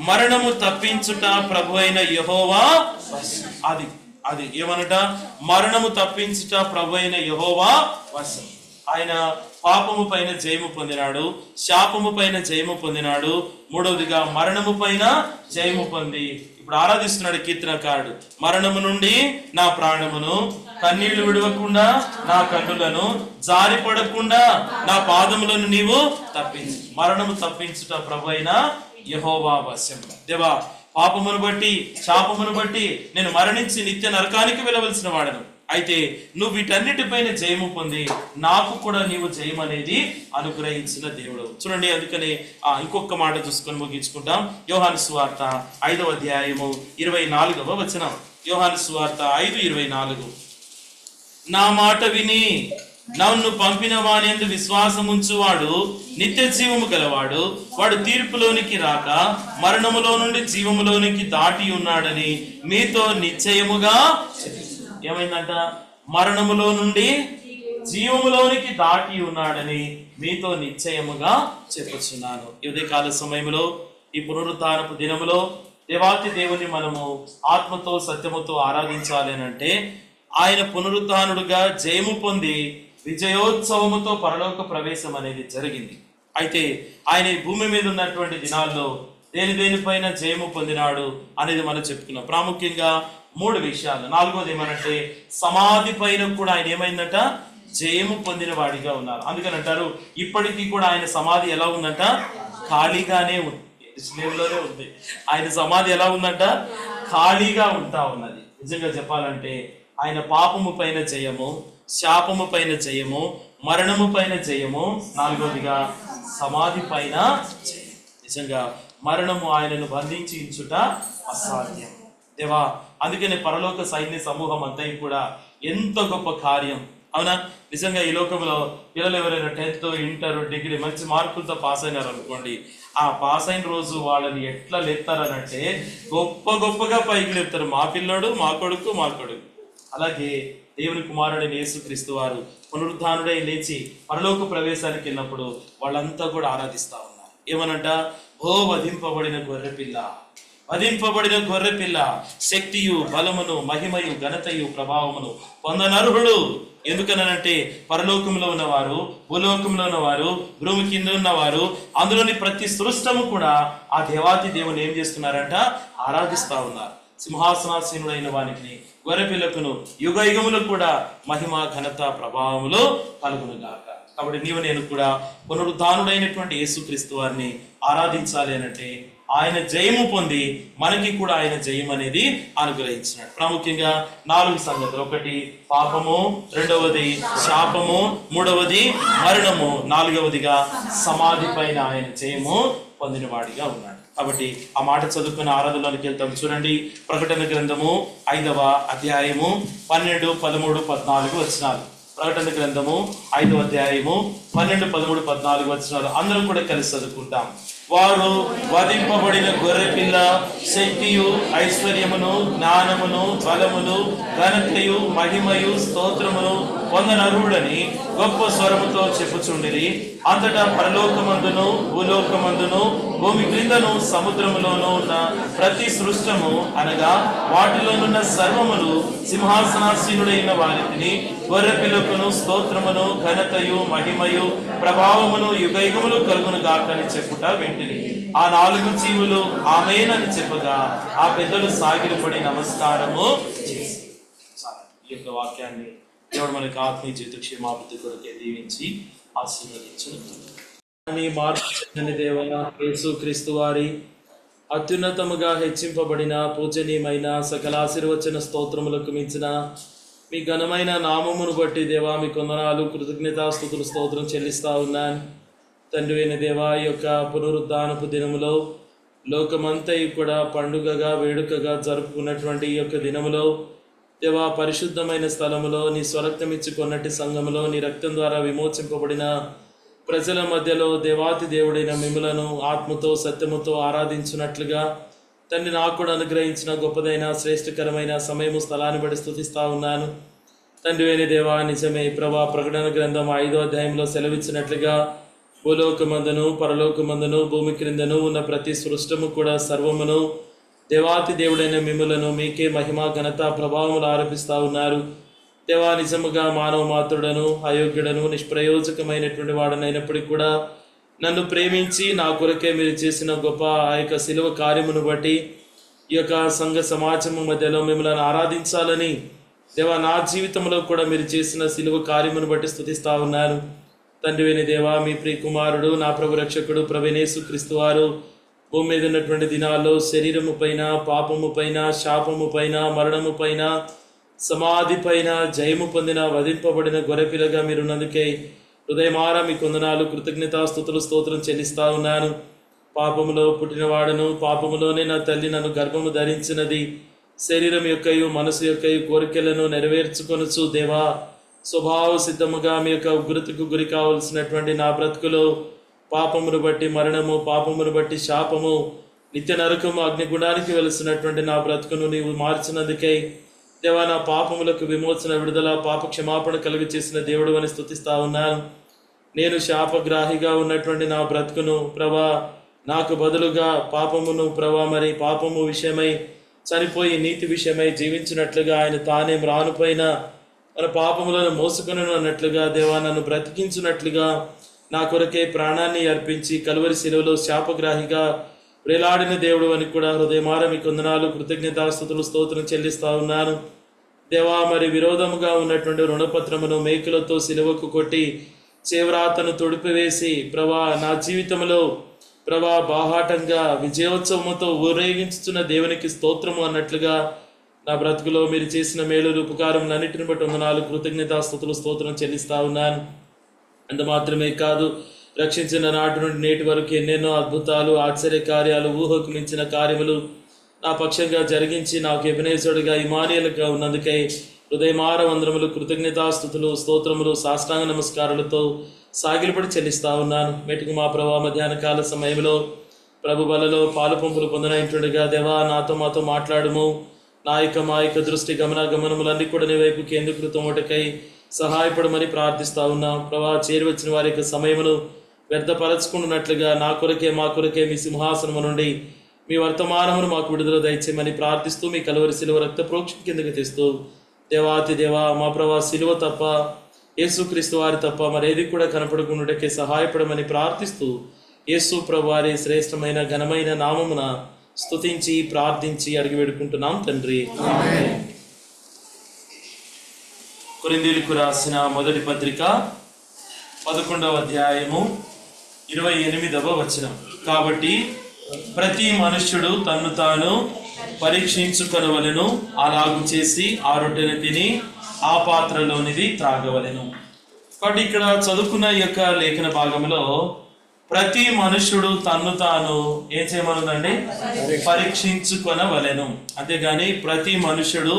మరణము తప్పించుట ప్రభు అయిన యెహోవా వశం. అది ఏమనట? మరణము తప్పించుట ప్రభు అయిన యెహోవా వశం. ఆయన పాపము పైన జయము పొందినాడు, శాపము పైన జయము పొందినాడు. మూడవదిగా మరణము పైన జయము పొంది ఇప్పుడు ఆరాధిస్తున్నాడు కీర్తనకారుడు. మరణము నుండి నా ప్రాణమును, కన్నీళ్లు విడవకుండా నా కన్నులను, జారిపడకుండా నా పాదములను నీవు తప్పించు. మరణము తప్పించుట ప్రభు అయిన యెహోవా వశం. దేవా, పాపమును బట్టి, శాపమును బట్టి నేను మరణించి నిత్య నరకానికి వెళ్ళవలసిన వాడను. అయితే నువ్వు వీటన్నిటిపైన జయము పొంది నాకు కూడా నీవు జయం అనేది అనుగ్రహించిన దేవుడు. చూడండి, అందుకని ఇంకొక మాట చూసుకొని ముగించుకుంటాం. యోహాను సువార్త 5వ అధ్యాయము 24వ వచనం. యోహాను సువార్త 5:24. నా మాట విని నన్ను పంపిన వానియందు విశ్వాసముంచువాడు నిత్య జీవము గలవాడు, వాడు తీర్పులోనికి రాక మరణములో నుండి జీవములోనికి దాటి ఉన్నాడని మీతో నిశ్చయముగా. ఏమైందంట? మరణములో నుండి జీవములోనికి దాటి ఉన్నాడని మీతో నిశ్చయముగా చెప్పుచున్నాను. ఈ ఉదయకాల సమయంలో, ఈ పునరుద్ధానపు దినములో దేవాతి దేవుని మనము ఆత్మతో సత్యముతో ఆరాధించాలి అని అంటే ఆయన పునరుద్ధానుడుగా జయము పొంది విజయోత్సవముతో పరలోక ప్రవేశం అనేది జరిగింది. అయితే ఆయన ఈ భూమి మీద ఉన్నటువంటి దినాల్లో దేనిపైన జయము పొందినాడు అనేది మనం చెప్పుకున్నాం. ప్రాముఖ్యంగా 3 విషయాలు. 4వది ఏమనంటే సమాధి పైన కూడా ఆయన ఏమైందట? జయము పొందిన వాడిగా ఉన్నారు. అందుకని అంటారు ఇప్పటికీ కూడా ఆయన సమాధి ఎలా ఉందంట? ఖాళీగానే ఉంది, ఇస్రాయేలులోనే ఉంది. ఆయన సమాధి ఎలా ఉందంట? ఖాళీగా ఉంటా ఉన్నది. నిజంగా చెప్పాలంటే ఆయన పాపము పైన జయము, శాపము పైన జయము, మరణము పైన జయము, 4వదిగా సమాధి పైన జయం. నిజంగా మరణము ఆయనను బంధించి ఉంచుట అసాధ్యం. దేవా, అందుకనే పరలోక సైన్య సమూహం అంతా కూడా ఎంత గొప్ప కార్యం. అవునా? నిజంగా ఈ లోకంలో పిల్లలు ఎవరైనా 10th, ఇంటర్, డిగ్రీ మంచి మార్కులతో పాస్ అయినారు అనుకోండి, ఆ పాస్ అయిన రోజు వాళ్ళని ఎట్లా లేపుతారనంటే గొప్పగా పైకి లేపుతారు. మా పిల్లడు, మా కొడుకు. అలాగే దేవుని కుమారుడైన యేసుక్రీస్తు వారు పునరుద్ధానుడై లేచి పరలోక ప్రవేశానికి వెళ్ళినప్పుడు వాళ్ళంతా కూడా ఆరాధిస్తా ఉన్నారు. ఏమనంట? ఓ వధింపబడిన గొర్రెపిల్ల, శక్తియు, బలమును, మహిమయు, ఘనతయు, ప్రభావమును పొందనర్హుడు. ఎందుకనంటే పరలోకంలో ఉన్నవారు, భూలోకంలో ఉన్నవారు, భూమి కింద ఉన్నవారు, అందులోని ప్రతి సృష్టము కూడా ఆ దేవాతి దేవుని ఏం చేస్తున్నారంట? ఆరాధిస్తా ఉన్నారు. సింహాసనాసీనుడైన వానికి గొర్రెపిల్లకును యుగ యుగములకు కూడా మహిమ ఘనత ప్రభావములు కలుగునుగాక. కాబట్టి నీవు నేను కూడా పునరుద్ధానుడైనటువంటి యేసుక్రీస్తు వారిని ఆరాధించాలి అనంటే ఆయన జయము పొంది మనకి కూడా ఆయన జయం అనేది అనుగ్రహించినాడు. ప్రాముఖ్యంగా 4 సంగతులు: ఒకటి పాపము, రెండవది శాపము, మూడవది మరణము, నాలుగవదిగా సమాధి పైన ఆయన జయము పొందిన వాడిగా ఉన్నాడు. కాబట్టి ఆ మాట చదువుకుని ఆరాధనలోకి వెళ్తాం. చూడండి, ప్రకటన గ్రంథము 5వ అధ్యాయము 12, 13, 14 వచనాలు. ప్రకటన గ్రంథము 5వ అధ్యాయము 12, 13, 14 వచనాలు అందరం కూడా కలిసి చదువుకుంటాం. వారు వధింపబడిన గొర్రెపిల్ల శక్తియు ఐశ్వర్యమును జ్ఞానమును బలమును ఘనతయు మహిమయు స్తోత్రమును పొందనర్హుడని గొప్ప స్వరముతో చెప్పుచుండిరి. అంతటా పరలోకమందును భూలోకమందును భూమి క్రిందను సముద్రములోనూ ఉన్న ప్రతి సృష్టము అనగా వాటిలోనున్న సర్వములు సింహాసనాసీనుడైన వారికి గొర్రెపిల్లకును స్తోత్రమును ఘనతయు మహిమయు ప్రభావమును యుగయుగములు కలుగును గాకని చెప్పుట వింటిని. ఆ 4 జీవులు ఆమేనని చెప్పగా ఆ పెద్దలు సాగిలపడి నమస్కారము చేసి. ఈ యొక్క వాక్యాన్ని దేవుడు మనకి ఆత్మీయ జీవిత క్షేమాభివృద్ధి కొరకే దీవించి ఆశీర్వదించును. మార్పు చెందని దేవైన యేసుక్రీస్తు వారి అత్యున్నతముగా హెచ్చింపబడిన పూజనీయమైన సకల ఆశీర్వచన స్తోత్రములకు మించిన మీ ఘనమైన నామమును బట్టి దేవా మీకు వందనాలు, కృతజ్ఞతాస్తుతులు, స్తోత్రం చెల్లిస్తా ఉన్నాను. తండ్రి అయిన దేవా, ఈ యొక్క పునరుద్ధానపు దినములో లోకమంతా కూడా పండుగగా వేడుకగా జరుపుకున్నటువంటి ఈ యొక్క దినములో దేవా, పరిశుద్ధమైన స్థలములో నీ స్వరక్తం ఇచ్చుకున్నట్టి సంఘములో నీ రక్తం ద్వారా విమోచింపబడిన ప్రజల మధ్యలో దేవాతి దేవుడైన మిమ్ములను ఆత్మతో సత్యముతో ఆరాధించినట్లుగా తండ్రి నాకు కూడా అనుగ్రహించిన గొప్పదైన శ్రేష్టకరమైన సమయము స్థలాన్ని బట్టి స్తుతిస్తా ఉన్నాను. తండ్రి అయిన దేవా, నిజమే ప్రభా, ప్రకటన గ్రంథం 5వ అధ్యాయంలో సెలవిచ్చినట్లుగా భూలోకమందును పరలోకమందును భూమి క్రిందను ఉన్న ప్రతి సృష్టము కూడా సర్వమును దేవాతి దేవుడైన మిమ్ములను మీకే మహిమ ఘనత ప్రభావములు ఆరోపిస్తూ ఉన్నారు. దేవా, నిజముగా మానవ మాత్రుడను అయోగ్యుడను నిష్ప్రయోజకమైనటువంటి వాడనైనప్పటికీ కూడా నన్ను ప్రేమించి నా కొరకే మీరు చేసిన గొప్ప ఆ యొక్క శిలువ కార్యమును బట్టి ఈ యొక్క సంఘ సమాజము మధ్యలో మిమ్మల్ని ఆరాధించాలని దేవా, నా జీవితంలో కూడా మీరు చేసిన శిలువ కార్యమును బట్టి స్తుతిస్తా ఉన్నాను. తండ్రి అయిన దేవా, మీ ప్రియ కుమారుడు నా ప్రభు రక్షకుడు యేసుక్రీస్తు వారు భూమి మీద ఉన్నటువంటి దినాల్లో శరీరము పైన, పాపము పైన, శాపము పైన, మరణము పైన, సమాధి పైన జయము పొందిన వధింపబడిన గొర్రెపిల్లగా మీరున్నందుకే హృదయమారా మీకు వందనాలు, కృతజ్ఞతాస్తుతులు, స్తోత్రం చెల్లిస్తా ఉన్నాను. పాపములో పుట్టినవాడను, పాపములోనే నా తల్లి నన్ను గర్భము ధరించినది. శరీరం యొక్కయు మనసు యొక్కయు కోరికలను నెరవేర్చుకొనుచు దేవా, స్వభావ సిద్ధముగా మీ యొక్క ఉగ్రతకు గురి కావలసినటువంటి నా బ్రతుకులో పాపమును బట్టి మరణము, పాపమును బట్టి శాపము, నిత్య నరకము, అగ్నిగుండానికి వెలుస్తున్నటువంటి నా బ్రతుకును నీవు మార్చినందుకై దేవా, నా పాపములకు విమోచన, విడుదల, పాప క్షమాపణ కలుగు చేసిన దేవుడు అని స్తుతిస్తా ఉన్నాను. నేను శాపగ్రాహిగా ఉన్నటువంటి నా బ్రతుకును ప్రభా, నాకు బదులుగా పాపమును ప్రభా, మరి పాపము విషయమై చనిపోయి నీతి విషయమై జీవించినట్లుగా ఆయన తానే మ్రానుపైన మన పాపములను మోసుకొనను అన్నట్లుగా దేవా, నన్ను బ్రతికించినట్లుగా నా కొరకే ప్రాణాన్ని అర్పించి కలువరి శిలువలో శాపగ్రాహిగా వేలాడిన దేవుడు అని కూడా హృదయమార మీకు వందనాలు, కృతజ్ఞతాస్తుతులు, స్తోత్రం చెల్లిస్తా ఉన్నాను. దేవా, మరి విరోధముగా ఉన్నటువంటి రుణపత్రమును మేకులతో శిలువకు కొట్టి చేవ్రాతను తొడిపివేసి ప్రభా, నా జీవితంలో ప్రభా బాహాటంగా విజయోత్సవముతో ఊరేగించుతున్న దేవునికి స్తోత్రము అన్నట్లుగా నా బ్రతుకులో మీరు చేసిన మేలు ఉపకారం అన్నిటిని బట్టి వందనాలు, కృతజ్ఞతాస్తుతులు, స్తోత్రం చెల్లిస్తా ఉన్నాను. అంత మాత్రమే కాదు, రక్షించిన నాటి నుండి నేటి వరకు ఎన్నెన్నో అద్భుతాలు, ఆశ్చర్య కార్యాలు, ఊహకు మించిన కార్యములు నా పక్షంగా జరిగించి నాకు ఎబినేజుడుగా ఇమానియలుగా ఉన్నందుకై హృదయమార వందనములు, కృతజ్ఞతాస్తుతులు, స్తోత్రములు, సాష్టాంగ నమస్కారాలతో సాగిలపడి చెల్లిస్తా ఉన్నాను. మెటుకు మా ప్రభా, మధ్యాహ్న కాల సమయంలో ప్రభు బలలో పాలు పంపులు పొందనైంటుండగా దేవా, మాతో మాట్లాడుము. నా యొక్క మా యొక్క దృష్టి గమనములన్నీ కూడా నీ వైపు కేంద్రీకృతమటకై సహాయపడమని ప్రార్థిస్తా ఉన్నాం. ప్రభా, చేరివచ్చిన వారి యొక్క సమయమును వ్యర్థపరచుకున్నట్లుగా నా కొరకే మా కొరకే మీ సింహాసనము నుండి మీ వర్తమానమును మాకు విడుదల దయచేయమని ప్రార్థిస్తూ మీ కలువరి శిలువ రక్త ప్రోక్షణ కిందకి తెస్తూ దేవాతి దేవా, మా ప్రభా, శిలువ తప్ప, యేసుక్రీస్తు వారి తప్ప మరేది కూడా కనపడకుండాకే సహాయపడమని ప్రార్థిస్తూ యేసు ప్రభు వారి శ్రేష్టమైన ఘనమైన నామమున స్తుతించి ప్రార్థించి అడిగి వేడుకుంటున్నాం తండ్రి. కొరింథీయులకు రాసిన మొదటి పత్రిక 11వ అధ్యాయము 28వ వచనం. కాబట్టి ప్రతి మనుష్యుడు తన్ను తాను పరీక్షించుకొనవలెను, అలాగు చేసి ఆ రొట్టెను తిని ఆ పాత్రలోనిది త్రాగవలెను. కాబట్టి ఇక్కడ చదువుకున్న ఈ యొక్క లేఖన భాగంలో ప్రతి మనుష్యుడు తన్ను తాను ఏం చేయమనుందండి? పరీక్షించుకొనవలెను. అంతేగాని ప్రతి మనుష్యుడు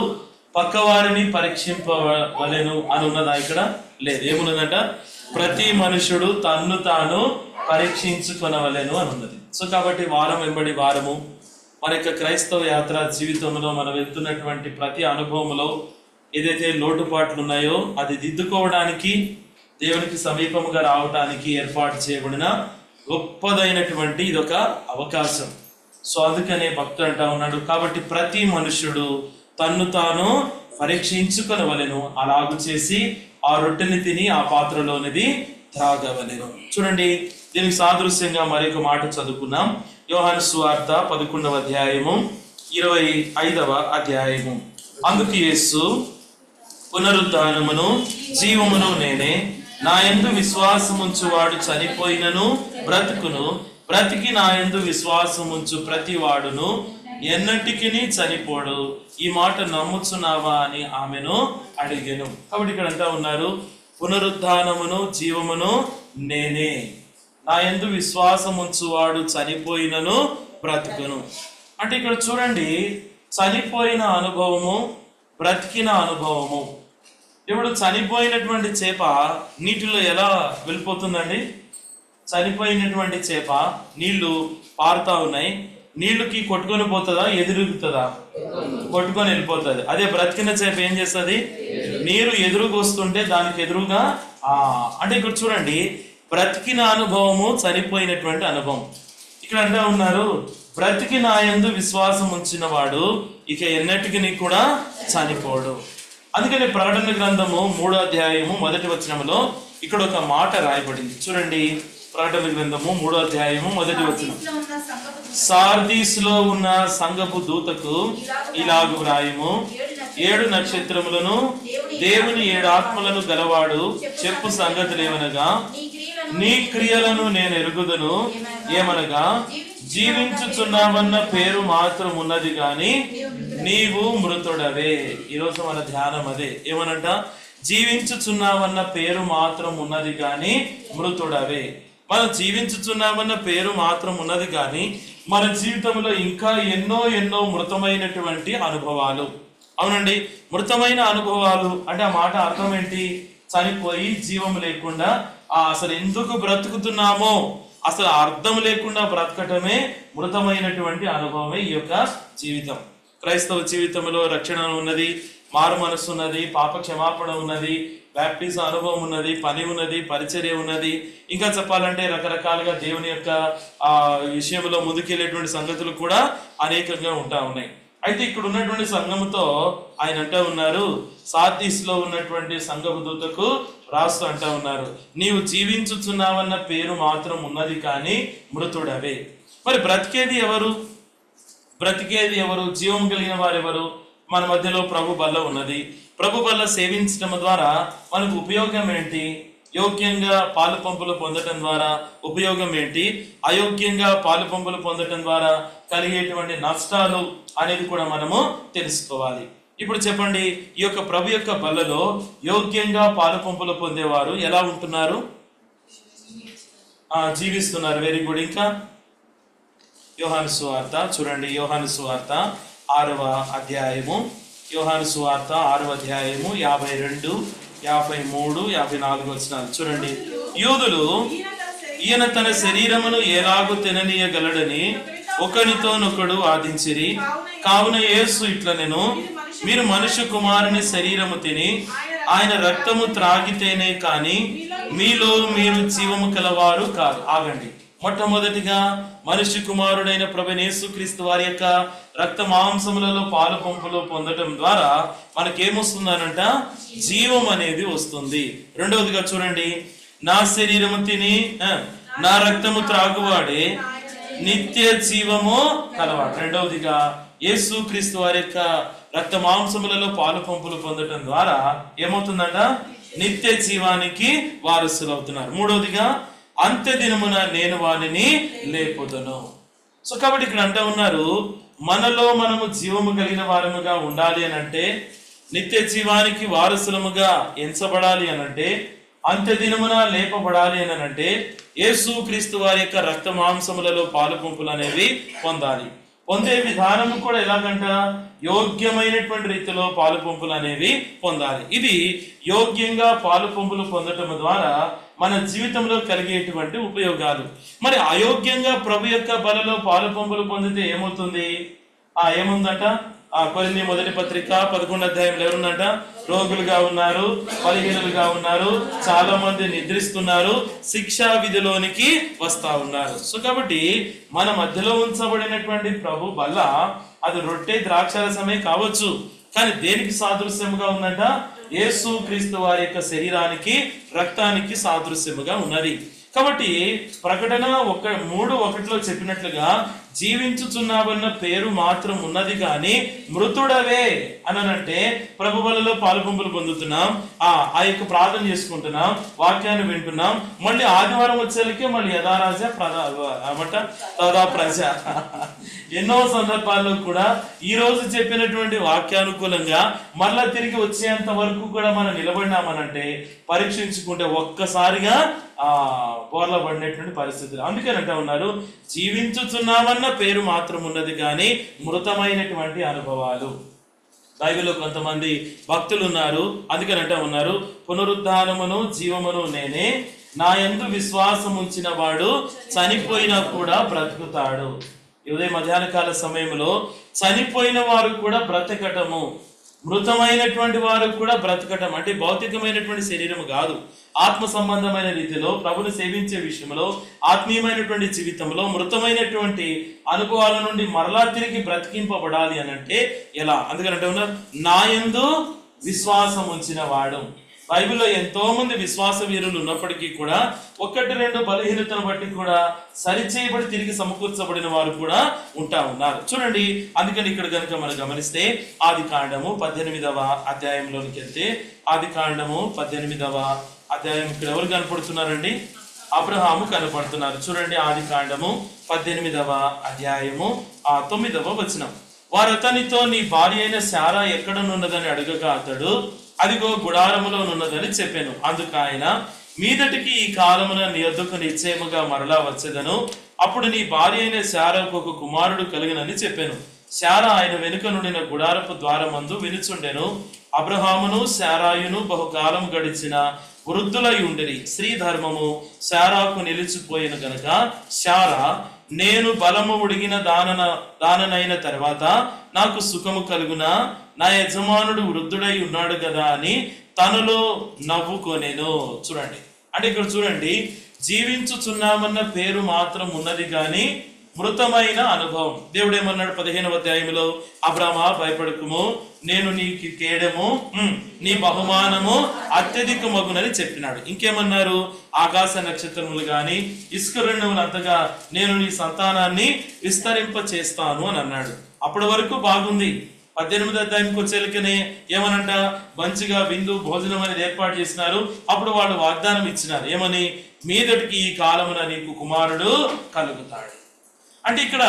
పక్కవారిని పరీక్షింపవలెను అని ఉన్నదా? ఇక్కడ లేదు. ఏమున్నదంట? ప్రతి మనుష్యుడు తన్ను తాను పరీక్షించుకొనవలెను అని ఉన్నది. సో కాబట్టి వారం వెంబడి వారము మన యొక్క క్రైస్తవ యాత్ర జీవితంలో మనం వెళ్తున్నటువంటి ప్రతి అనుభవంలో ఏదైతే లోటుపాట్లు ఉన్నాయో అది దిద్దుకోవడానికి, దేవునికి సమీపముగా రావడానికి ఏర్పాటు చేయబడిన గొప్పదైనటువంటి ఇదొక అవకాశం. సో అందుకనే భక్తుడు అంటా ఉన్నాడు, కాబట్టి ప్రతి మనుష్యుడు తన్ను తాను పరీక్షించుకొనవలెను, అలాగు చేసి ఆ రొట్టెని తిని ఆ పాత్రలోనిది త్రాగవలెను. చూడండి, దీనికి సాదృశ్యంగా మరొక మాట చదువుకున్నాం. యోహాను సువార్త 11వ అధ్యాయము 25వ అధ్యాయము. అందుకు యేసు, పునరుద్ధానమును జీవమును నేనే, నా యందు విశ్వాసముంచువాడు చనిపోయినను బ్రతుకును, బ్రతికి నా యందు విశ్వాసముంచు ప్రతి వాడును ఎన్నటికి చనిపోడు. ఈ మాట నమ్ముచున్నావా అని ఆమెను అడిగెను. కాబట్టి ఇక్కడ అంటా ఉన్నారు, పునరుద్ధానమును జీవమును నేనే, నా యందు విశ్వాసముంచువాడు చనిపోయినను బ్రతుకును. అంటే ఇక్కడ చూడండి, చనిపోయిన అనుభవము, బ్రతికిన అనుభవము. ఇప్పుడు చనిపోయినటువంటి చేప నీటిలో ఎలా వెళ్ళిపోతుందండి? చనిపోయినటువంటి చేప నీళ్లు పారుతా ఉన్నాయి, నీళ్లుకి కొట్టుకొని పోతుందా, ఎదురుగుతుందా? కొట్టుకొని వెళ్ళిపోతుంది. అదే బ్రతికిన చేప ఏం చేస్తుంది? నీరు ఎదురుగా వస్తుంటే దానికి ఎదురుగా అంటే ఇక్కడ చూడండి, బ్రతికిన అనుభవము, చనిపోయినటువంటి అనుభవం. ఇక్కడ అంటా ఉన్నారు, బ్రతికి నా యందు విశ్వాసం ఉంచిన వాడు ఇక ఎన్నటికి కూడా చనిపోడు. అందుకని ప్రకటన గ్రంథము 3వ అధ్యాయము 1వ వచనములో ఇక్కడ ఒక మాట రాయబడింది. చూడండి, ప్రకటన గ్రంథము 3వ అధ్యాయము 1వ వచనం. సార్దీస్లో ఉన్న సంఘపు దూతకు ఇలాగు వ్రాయము, 7 నక్షత్రములను దేవుని 7 ఆత్మలను గలవాడు చెప్పు సంగతులేమనగా, నీ క్రియలను నేను ఎరుగుదును. ఏమనగా, జీవించుచున్నావన్న పేరు మాత్రం ఉన్నది గాని నీవు మృతుడవే. ఈరోజు మన ధ్యానం అదే. ఏమనంట? జీవించుచున్నావన్న పేరు మాత్రం ఉన్నది గాని మృతుడవే. మనం జీవించుచున్నామన్న పేరు మాత్రం ఉన్నది కానీ మన జీవితంలో ఇంకా ఎన్నో మృతమైనటువంటి అనుభవాలు. అవునండి, మృతమైన అనుభవాలు అంటే ఆ మాట అర్థం ఏంటి? చనిపోయి జీవం లేకుండా అసలు ఎందుకు బ్రతుకుతున్నామో అసలు అర్థం లేకుండా బ్రతకటమే మృతమైనటువంటి అనుభవమే ఈ యొక్క జీవితం. క్రైస్తవ జీవితంలో రక్షణ ఉన్నది, మారు మనస్సు ఉన్నది, పాప క్షమాపణ ఉన్నది, బ్యాప్టిజం అనుభవం ఉన్నది, పని ఉన్నది, పరిచర్య ఉన్నది. ఇంకా చెప్పాలంటే రకరకాలుగా దేవుని యొక్క విషయంలో ముందుకెళ్ళేటువంటి సంగతులు కూడా అనేకంగా ఉంటా ఉన్నాయి. అయితే ఇక్కడ ఉన్నటువంటి సంఘముతో ఆయన అంటూ ఉన్నారు, సార్దీస్లో ఉన్నటువంటి సంఘపు దూతకు రాస్తూ అంటూ ఉన్నారు, నీవు జీవించుచున్నావన్న పేరు మాత్రం ఉన్నది కానీ మృతుడవే. మరి బ్రతికేది ఎవరు? జీవం కలిగిన వారు ఎవరు? మన మధ్యలో ప్రభు బల్ల ఉన్నది. ప్రభు బల్ల సేవించడం ద్వారా మనకు ఉపయోగం ఏంటి? యోగ్యంగా పాలు పంపులు పొందటం ద్వారా ఉపయోగం ఏంటి? అయోగ్యంగా పాలు పంపులు పొందటం ద్వారా కలిగేటువంటి నష్టాలు అనేది కూడా మనము తెలుసుకోవాలి. ఇప్పుడు చెప్పండి, ఈ యొక్క ప్రభు యొక్క బల్లలో యోగ్యంగా పాలు పంపులు పొందేవారు ఎలా ఉంటున్నారు? జీవిస్తున్నారు. Very good. ఇంకా యోహాను సువార్త చూడండి, యోహాను సువార్త 6వ అధ్యాయము, యోహాను సువార్త 6వ అధ్యాయము 52, 53, 54 వచనాలు చూడండి. యూదులు ఈయన తన శరీరమును ఎలాగూ తిననీయగలడని ఒకనితోనొకడు వాదించిరి. కావున యేసు ఇట్లనెను, మీరు మనుష్య కుమారుని శరీరము తిని ఆయన రక్తము త్రాగితేనే కాని మీలో మీరు జీవము కలవారు కాదు. ఆగండి. మొట్టమొదటిగా మనుష్య కుమారుడైన ప్రభువైన యేసుక్రీస్తు వారి యొక్క రక్త మాంసములలో పాలు పంపులు పొందటం ద్వారా మనకేమొస్తుందనంట? జీవం అనేది వస్తుంది. రెండవదిగా చూడండి, నా శరీరము తిని నా రక్తము త్రాగువాడే నిత్య జీవము కలవాడు. రెండవదిగా యేసు క్రీస్తు వారి యొక్క రక్త మాంసములలో పాలు పంపులు పొందటం ద్వారా ఏమవుతుందంట? నిత్య జీవానికి వారసులు అవుతున్నారు. మూడవదిగా అంత్య దినమున నేను వారిని లేపుదును. సో కాబట్టి ఇక్కడ అంటూ ఉన్నారు, మనలో మనము జీవము కలిగిన వారముగా ఉండాలి అని అంటే, నిత్య జీవానికి వారసులముగా ఎంచబడాలి అనంటే, అంత్య దినమున లేపబడాలి అని అంటే యేసు క్రీస్తు వారి యొక్క రక్త మాంసములలో పాలు పంపులు అనేవి పొందాలి. పొందే విధానం కూడా ఎలాగంట? యోగ్యమైనటువంటి రీతిలో పాలు పంపులు అనేవి పొందాలి. ఇది యోగ్యంగా పాలు పంపులు పొందటం ద్వారా మన జీవితంలో కలిగేటువంటి ఉపయోగాలు. మరి అయోగ్యంగా ప్రభు యొక్క బలలో పాలు పంపులు పొందితే ఏమవుతుంది? ఏముందంట? కొరింథీ మొదటి పత్రిక 11వ అధ్యాయంలో ఎవరుందంట? రోగులుగా ఉన్నారు, బలహీనులుగా ఉన్నారు, చాలా మంది నిద్రిస్తున్నారు, శిక్షా విధిలోనికి వస్తా ఉన్నారు. సో కాబట్టి మన మధ్యలో ఉంచబడినటువంటి ప్రభు బల్ల అది రొట్టె ద్రాక్షారసమే కావచ్చు, కానీ దేనికి సాదృశ్యముగా ఉందంట? యేసు క్రీస్తు వారి యొక్క శరీరానికి, రక్తానికి సాదృశ్యముగా ఉన్నది. కాబట్టి ప్రకటన 3:1 చెప్పినట్లుగా జీవించుచున్నావన్న పేరు మాత్రం ఉన్నది కానీ మృతుడవే అనంటే ప్రభు బలలో పాలు పంపులు పొందుతున్నాం, ఆ యొక్క ప్రార్థన చేసుకుంటున్నాం, వాక్యాన్ని వింటున్నాం, మళ్ళీ ఆదివారం వచ్చేలకే మళ్ళీ యథారాజ తదా ప్రజ. ఎన్నో సందర్భాల్లో కూడా ఈ రోజు చెప్పినటువంటి వాక్యానుకూలంగా మళ్ళా తిరిగి వచ్చేంత వరకు కూడా మనం నిలబడినామనంటే పరీక్షించుకుంటే ఒక్కసారిగా బోర్ల పడినటువంటి పరిస్థితులు. అందుకనంటే ఉన్నారు, జీవించుచున్నామన్న పేరు మాత్రం ఉన్నది కానీ మృతమైనటువంటి అనుభవాలు. బైబిల్లో కొంతమంది భక్తులు ఉన్నారు, అందుకనంటే ఉన్నారు, పునరుద్ధానమును జీవమును నేనే, నా యందు విశ్వాసం ఉంచిన వాడు చనిపోయినా కూడా బ్రతుకుతాడు. ఉదయం మధ్యాహ్న కాల సమయంలో చనిపోయిన వారు కూడా బ్రతకటము, మృతమైనటువంటి వారు కూడా బ్రతకటం అంటే భౌతికమైనటువంటి శరీరం కాదు, ఆత్మ సంబంధమైన రీతిలో ప్రభుని సేవించే విషయంలో, ఆత్మీయమైనటువంటి జీవితంలో మృతమైనటువంటి అనుభవాల నుండి మరలా తిరిగి బ్రతికింపబడాలి అని అంటే ఎలా? అందుకనంటే ఉన్నారు, నా యందు విశ్వాసం ఉంచిన వాడు. బైబిల్లో ఎంతో మంది విశ్వాస వీరులు ఉన్నప్పటికీ కూడా 1-2 బలహీనతను బట్టి కూడా సరిచేయబడి తిరిగి సమకూర్చబడిన వారు కూడా ఉన్నారు. చూడండి, అందుకని ఇక్కడ కనుక మనం గమనిస్తే ఆదికాండము 18వ అధ్యాయంలోనికి వెళ్తే, ఆదికాండము 18వ అధ్యాయం ఇక్కడ ఎవరు కనపడుతున్నారండి? అబ్రహాము కనపడుతున్నారు. చూడండి, ఆదికాండము 18వ అధ్యాయము 9వ వచనం. వారు అతనితో, నీ భార్య అయిన శారా ఎక్కడనున్నదని అడగగా అతడు, అదిగో గుడారములోనున్నదని చెప్పాను. అందుకు ఆయన, మీదటికి ఈ కాలమున నీ యొద్దకు నిశ్చయముగా మరలా వచ్చేదను, అప్పుడు నీ భార్య అయిన శారాకు ఒక కుమారుడు కలిగినని చెప్పాను. శారా ఆయన వెనుక నుండిన గుడారపు ద్వారమందు వినుచుండెను. అబ్రహామును శారాయును బహుకాలం గడిచిన వృద్ధులై ఉండిరి. స్త్రీ ధర్మము శారాకు నిలిచిపోయిన గనక శారా, నేను బలము ఉడిగిన దాననైన తర్వాత నాకు సుఖము కలుగునా, నా యజమానుడు వృద్ధుడై ఉన్నాడు కదా అని తనలో నవ్వుకొనేను. చూడండి, అంటే ఇక్కడ చూడండి, జీవించుచున్నామన్న పేరు మాత్రం ఉన్నది కానీ మృతమైన అనుభవం. దేవుడు ఏమన్నాడు 15వ అధ్యాయంలో? అబ్రామా, భయపడకుము, నేను నీకు కేడము, నీ బహుమానము అత్యధికమగునని చెప్పినాడు. ఇంకేమన్నారు? ఆకాశ నక్షత్రములు గాని ఇసుక రెండులంతగా నేను నీ సంతానాన్ని విస్తరింప చేస్తాను అని అన్నాడు. అప్పటి వరకు బాగుంది. 18వ అధ్యాయంకి వచ్చేలకనే ఏమనంట? మంచిగా విందు భోజనం అనేది ఏర్పాటు చేసినారు. అప్పుడు వాళ్ళు వాగ్దానం ఇచ్చినారు, ఏమని? మీదటికి ఈ కాలమున నీకు కుమారుడు కలుగుతాడు. అంటే ఇక్కడ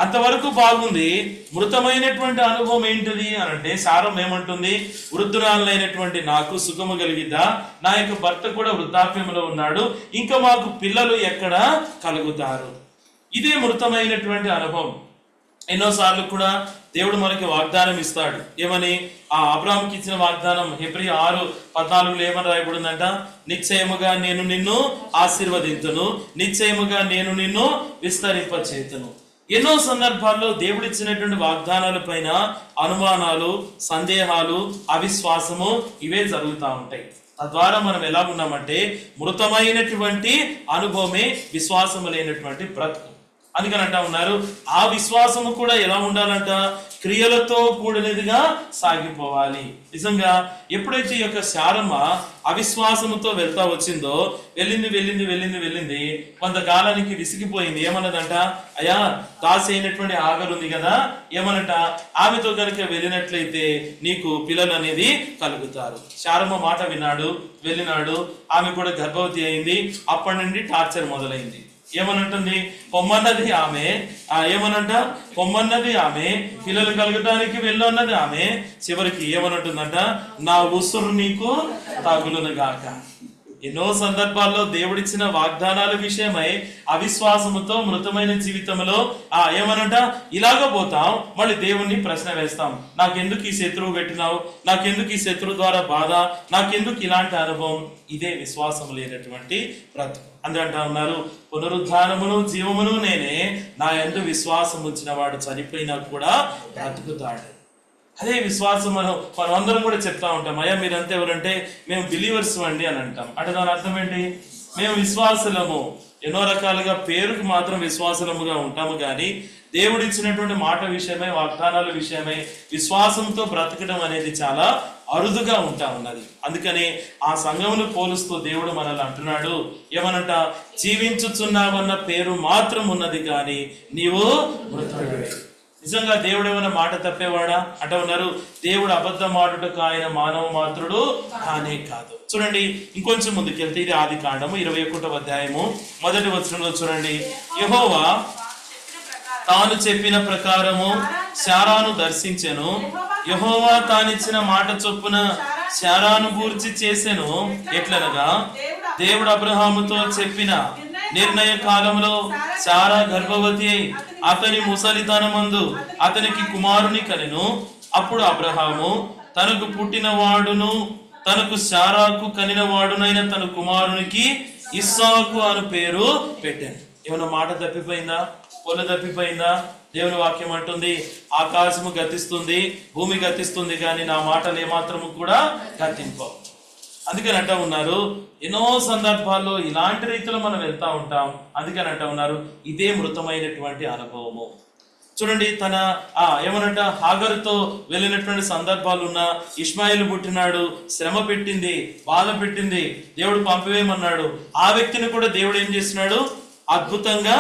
అంతవరకు బాగుంది. మృతమైనటువంటి అనుభవం ఏంటిది అని అంటే శారం ఏమంటుంది? వృద్ధురాలైనటువంటి నాకు సుఖము కలిగిద్దా? నా యొక్క భర్త కూడా వృద్ధాప్యంలో ఉన్నాడు, ఇంకా మాకు పిల్లలు ఎక్కడ కలుగుతారు? ఇదే మృతమైనటువంటి అనుభవం. ఎన్నోసార్లు కూడా దేవుడు మనకి వాగ్దానం ఇస్తాడు. ఏమని? అబ్రాహాముకి ఇచ్చిన వాగ్దానం హెబ్రీ 6:14 ఏమని రాయబడిందంట? నిశ్చయముగా నేను నిన్ను ఆశీర్వదింతును, నిశ్చయముగా నేను నిన్ను విస్తరింపచేతును. ఎన్నో సందర్భాల్లో దేవుడు ఇచ్చినటువంటి వాగ్దానాల పైన అనుమానాలు, సందేహాలు, అవిశ్వాసము ఇవే జరుగుతూ ఉంటాయి. తద్వారా మనం ఎలాగున్నామంటే మృతమైనటువంటి అనుభవమే విశ్వాసము లేనటువంటి బ్రతుకు. అందుకని అంటా ఉన్నారు ఆ విశ్వాసము కూడా ఎలా ఉండాలంట, క్రియలతో కూడినదిగా సాగిపోవాలి. నిజంగా ఎప్పుడైతే ఈ యొక్క శారమ్మ అవిశ్వాసముతో వెళ్తా వచ్చిందో, వెళ్ళింది కొంతకాలానికి విసిగిపోయింది. ఏమన్నదంట, అయ్యా దాసి అయినటువంటి ఆగరు ఉంది కదా, ఏమనంట, ఆమెతో కనుక వెళ్ళినట్లయితే నీకు పిల్లలు అనేది కలుగుతారు. శారమ్మ మాట విన్నాడు, వెళ్ళినాడు. ఆమె కూడా గర్భవతి అయింది. అప్పటి నుండి టార్చర్ మొదలైంది. ఏమనంటుంది, పొమ్మన్నది ఆమె, పొమ్మన్నది ఆమె, పిల్లలు కలగటానికి వెళ్ళన్నది ఆమె. చివరికి ఏమనంటుందంట, నా ఉసురు నీకు తగులును గాక. ఎన్నో సందర్భాల్లో దేవుడిచ్చిన వాగ్దానాల విషయమై అవిశ్వాసముతో మృతమైన జీవితంలో ఏమనంట ఇలాగ పోతాం. మళ్ళీ దేవుణ్ణి ప్రశ్న వేస్తాం, నాకెందుకు ఈ శత్రువు పెట్టినావు, నాకెందుకు ఈ శత్రువు ద్వారా బాధ, నాకెందుకు ఇలాంటి అనుభవం. ఇదే విశ్వాసం లేనటువంటి బ్రతుకు. అందుకంటా ఉన్నారు, పునరుద్ధానమును జీవమును నేనే, నా యందు విశ్వాసం ఉంచిన వాడు చనిపోయినా కూడా బ్రతుకుతాడు. అదే విశ్వాసం. మనం అందరం కూడా చెప్తా ఉంటాం, అయ్యా మీరంతా ఎవరంటే మేము బిలీవర్స్ అండి అని అంటాం. అంటే దాని అర్థం ఏంటి, మేము విశ్వాసులము. ఎన్నో రకాలుగా పేరుకు మాత్రం విశ్వాసులముగా ఉంటాము, కానీ దేవుడిచ్చినటువంటి మాట విషయమై, వాగ్దానాల విషయమై విశ్వాసంతో బ్రతకడం అనేది చాలా అరుదుగా ఉంటా ఉన్నది. అందుకని ఆ సంఘమును పోలుస్తూ దేవుడు మనల్ని అంటున్నాడు, ఏమనంట, జీవించుచున్నావన్న పేరు మాత్రం ఉన్నది కానీ నీవు మృతుడివే. నిజంగా దేవుడు ఏమైనా మాట తప్పేవాడా అంటే ఉన్నారు, దేవుడు అబద్ధం ఆడుటకు ఆయన మానవ మాత్రుడు కానే కాదు. చూడండి ఇంకొంచెం ముందుకెళ్తే, ఇది ఆదికాండము 21వ అధ్యాయము 1వ వచనంలో చూడండి, యెహోవా తాను చెప్పిన ప్రకారము శారాను దర్శించెను. యెహోవా తానిచ్చిన మాట చొప్పున శారాను గూర్చి చేసెను. ఎట్లనగా దేవుడు అబ్రహాముతో చెప్పిన నిర్ణయ కాలంలో శారా గర్భవతి అయి అతని ముసలితనమందు అతనికి కుమారుని కనెను. అప్పుడు అబ్రహాము తనకు పుట్టిన వాడును తనకు శారాకు కనిన వాడునైన తన కుమారునికి ఇస్సాకు అను పేరు పెట్టాను. ఏమన్నా మాట తప్పిపోయిందా, పొల తప్పిపోయిందా? దేవుని వాక్యం అంటుంది, ఆకాశము గతిస్తుంది, భూమి గతిస్తుంది, కానీ నా మాటలు ఏమాత్రము కూడా గతింపవు. అందుకని అంటా ఉన్నారు, ఎన్నో సందర్భాల్లో ఇలాంటి రీతిలో మనం వెళ్తా ఉంటాం. అందుకని అంటా ఉన్నారు, ఇదే మృతమైనటువంటి అనుభవము. చూడండి, తన ఏమనంట హాగరుతో వెళ్ళినటువంటి సందర్భాలు ఉన్న, ఇష్మాయిలు పుట్టినాడు, శ్రమ పెట్టింది, బాధ పెట్టింది, దేవుడు పంపివేయమన్నాడు. ఆ వ్యక్తిని కూడా దేవుడు ఏం చేసినాడు, అద్భుతంగా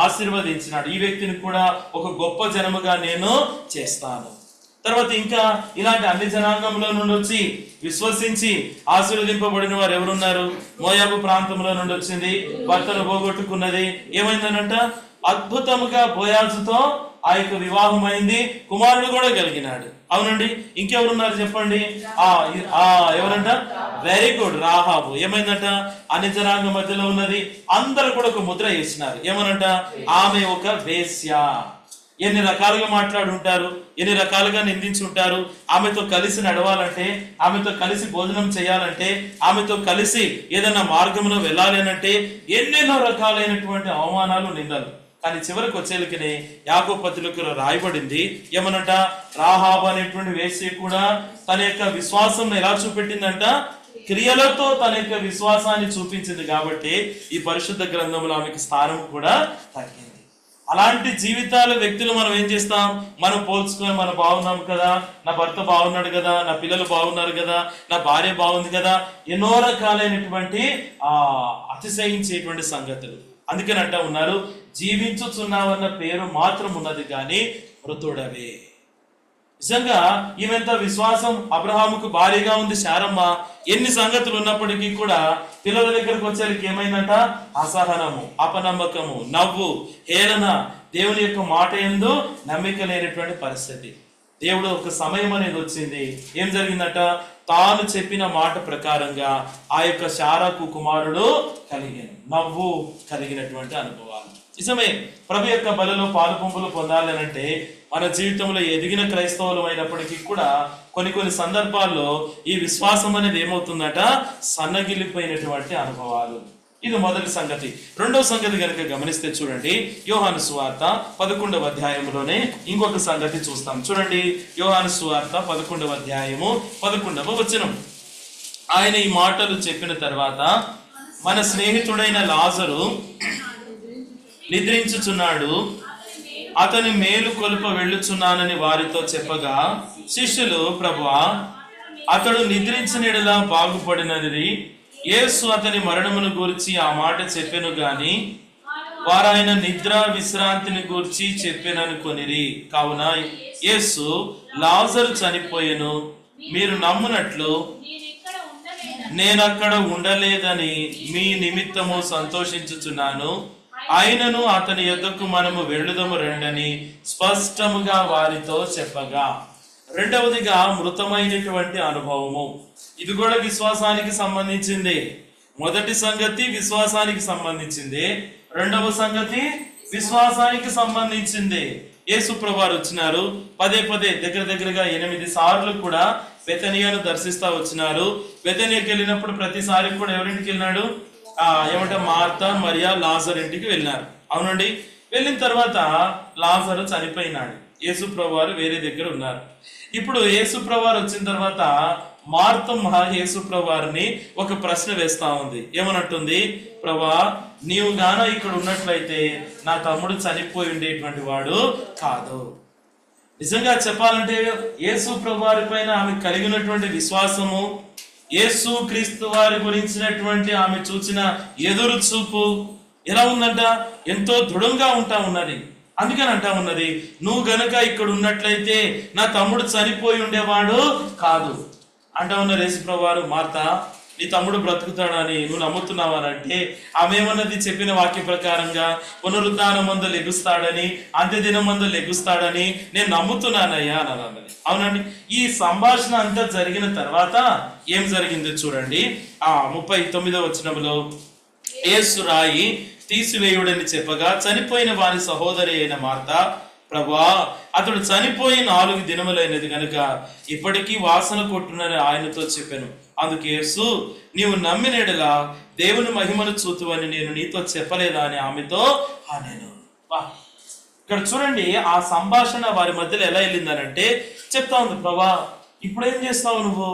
ఆశీర్వదించినాడు. ఈ వ్యక్తిని కూడా ఒక గొప్ప జనముగా నేను చేస్తాను. తర్వాత ఇంకా ఇలాంటి అన్ని జనాంగంలో నుండి వచ్చి విశ్వసించి ఆశీర్వదింపబడిన వారు ఎవరున్నారు? మోయాబు ప్రాంతంలో నుండి వచ్చింది, భర్తను పోగొట్టుకున్నది. ఏమైందనంట, అద్భుతముగా బోయాజుతో ఆ యొక్క వివాహం అయింది, కుమారుడు కూడా కలిగినాడు. అవునండి, ఇంకెవరున్నారు చెప్పండి? ఎవరంట, వెరీ గుడ్, రాహాబు. ఏమైందంట, అన్ని జనాంగం మధ్యలో ఉన్నది, అందరూ కూడా ఒక ముద్ర వేసినారు. ఏమనంట, ఆమె ఒక వేశ్య. ఎన్ని రకాలుగా మాట్లాడుంటారు, ఎన్ని రకాలుగా నిందించుంటారు. ఆమెతో కలిసి నడవాలంటే, ఆమెతో కలిసి భోజనం చేయాలంటే, ఆమెతో కలిసి ఏదైనా మార్గంలో వెళ్ళాలి అనంటే ఎన్నెన్నో రకాలైనటువంటి అవమానాలు, నిందలు. కానీ చివరికి వచ్చేలకి యాకోబు పత్రికలో రాయబడింది ఏమనంట, రాహాబు అనేటువంటి వేశ్య కూడా తన యొక్క విశ్వాసం ఎలా చూపెట్టిందంట, క్రియలతో తన యొక్క విశ్వాసాన్ని చూపించింది. కాబట్టి ఈ పరిశుద్ధ గ్రంథంలో ఆమెకి స్థానం కూడా తగ్గింది. అలాంటి జీవితాల వ్యక్తులు మనం ఏం చేస్తాం, మనం పోల్చుకొని మనం బాగున్నాం కదా, నా భర్త బాగున్నాడు కదా, నా పిల్లలు బాగున్నారు కదా, నా భార్య బాగుంది కదా, ఎన్నో రకాలైనటువంటి అతిశయించేటువంటి సంగతులు. అందుకని అంటా ఉన్నారు, జీవించుచున్నావన్న పేరు మాత్రం ఉన్నది కానీ మృతుడవే. నిజంగా ఈమెంత విశ్వాసం, అబ్రహాముకు భారీగా ఉంది శారమ్మ. ఎన్ని సంగతులు ఉన్నప్పటికీ కూడా పిల్లల దగ్గరకు వచ్చేసరికి ఏమైందంట, అసహనము, అపనమ్మకము, నవ్వు, హేళన, దేవుని యొక్క మాట యందు నమ్మిక లేనటువంటి పరిస్థితి. దేవుడు ఒక సమయం అనేది వచ్చింది, ఏం జరిగిందట, తాను చెప్పిన మాట ప్రకారంగా ఆ యొక్క శారాకు కుమారుడు కలిగాను. నవ్వు కలిగినటువంటి అనుభవాలు. నిజమే, ప్రభు యొక్క బలలో పాలు పంపులు పొందాలి అంటే మన జీవితంలో ఎదిగిన క్రైస్తవులు అయినప్పటికీ కూడా కొన్ని సందర్భాల్లో ఈ విశ్వాసం అనేది ఏమవుతుందట, సన్నగిల్లిపోయినటువంటి అనుభవాలు. ఇది మొదటి సంగతి. రెండవ సంగతి కనుక గమనిస్తే చూడండి, యోహాను సువార్త 11వ అధ్యాయంలోనే ఇంకొక సంగతి చూస్తాం. చూడండి, యోహాను సువార్త 11వ అధ్యాయము 11వ వచనం. ఆయన ఈ మాటలు చెప్పిన తర్వాత మన స్నేహితుడైన లాజరు నిద్రించుచున్నాడు, అతని మేలు కొలుప వెళ్ళుచున్నానని వారితో చెప్పగా శిష్యులు, ప్రభువా అతడు నిద్రించినలా బాగుపడినది. యేసు అతని మరణమును గూర్చి ఆ మాట చెప్పెను గాని వారు ఆయన నిద్ర విశ్రాంతిని గూర్చి చెప్పెననుకొనిరి. కావున యేసు, లాజరు చనిపోయెను, మీరు నమ్మునట్లు నేనక్కడ ఉండలేదని మీ నిమిత్తము సంతోషించుచున్నాను. ఆయనను అతని యొద్దకు మనము వెళ్ళుదము రండని స్పష్టముగా వారితో చెప్పగా. రెండవదిగా మృతమైనటువంటి అనుభవము. ఇది కూడా విశ్వాసానికి సంబంధించింది. మొదటి సంగతి విశ్వాసానికి సంబంధించింది, రెండవ సంగతి విశ్వాసానికి సంబంధించింది. యేసు ప్రభువారు వచ్చినారు, పదే దగ్గరగా 8 సార్లు కూడా బెతనియాను దర్శిస్తా వచ్చినారు. బెతనియాకి వెళ్ళినప్పుడు ప్రతిసారి కూడా ఎవరింటికి వెళ్ళినాడు? మార్తా, మరియా, లాజర్ ఇంటికి వెళ్ళినారు. అవునండి. వెళ్ళిన తర్వాత లాజరు చనిపోయినాడు. యేసు ప్రభువారు వేరే దగ్గర ఉన్నారు. ఇప్పుడు యేసు ప్రభువారు వచ్చిన తర్వాత మార్తమ్మ యేసు ప్రభువారిని ఒక ప్రశ్న వేస్తా ఉంది. ఏమన్నట్టుంది? ప్రభా, నీవు గాన ఇక్కడ ఉన్నట్లయితే నా తమ్ముడు చనిపోయి ఉండేటువంటి వాడు కాదు. నిజంగా చెప్పాలంటే యేసు ప్రభువారి పైన ఆమె కలిగినటువంటి విశ్వాసము, యేసు క్రీస్తు వారి గురించినటువంటి ఆమె చూసిన ఎదురు చూపు ఎలా ఉందంట? ఎంతో దృఢంగా ఉంటా ఉన్నది. అందుకని అంటా ఉన్నది, నువ్వు గనక ఇక్కడ ఉన్నట్లయితే నా తమ్ముడు చనిపోయి ఉండేవాడు కాదు అంటా ఉన్నారు యేసు ప్రభువారు. మార్తా, నీ తమ్ముడు బ్రతుకుతాడని నువ్వు నమ్ముతున్నావనంటే ఆమె ఏమన్నది? చెప్పిన వాక్య ప్రకారంగా పునరుద్ధానమందు లెగుస్తాడని, అంత్యదినమందు లెగుస్తాడని నేను నమ్ముతున్నానయ్యా అని అన్నది. అవునండి. ఈ సంభాషణ అంతా జరిగిన తర్వాత ఏం జరిగిందో చూడండి. 39వ వచనంలో, యేసు రాయి తీసివేయుడని చెప్పగా చనిపోయిన వారి సహోదరి అయిన మార్తా, ప్రభువా అతడు చనిపోయి 4 దినములైనది గనుక ఇప్పటికీ వాసన కొట్టునని ఆయనతో చెప్పాను. అందుకే యేసు, నీవు నమ్మినెడలా దేవుని మహిమను చూతువని నేను నీతో చెప్పలేదా అని ఆమెతో అనేను. ఇక్కడ చూడండి, ఆ సంభాషణ వారి మధ్యలో ఎలా వెళ్ళిందనంటే చెప్తా ఉంది, ప్రభా ఇప్పుడు ఏం చేస్తావు నువ్వు?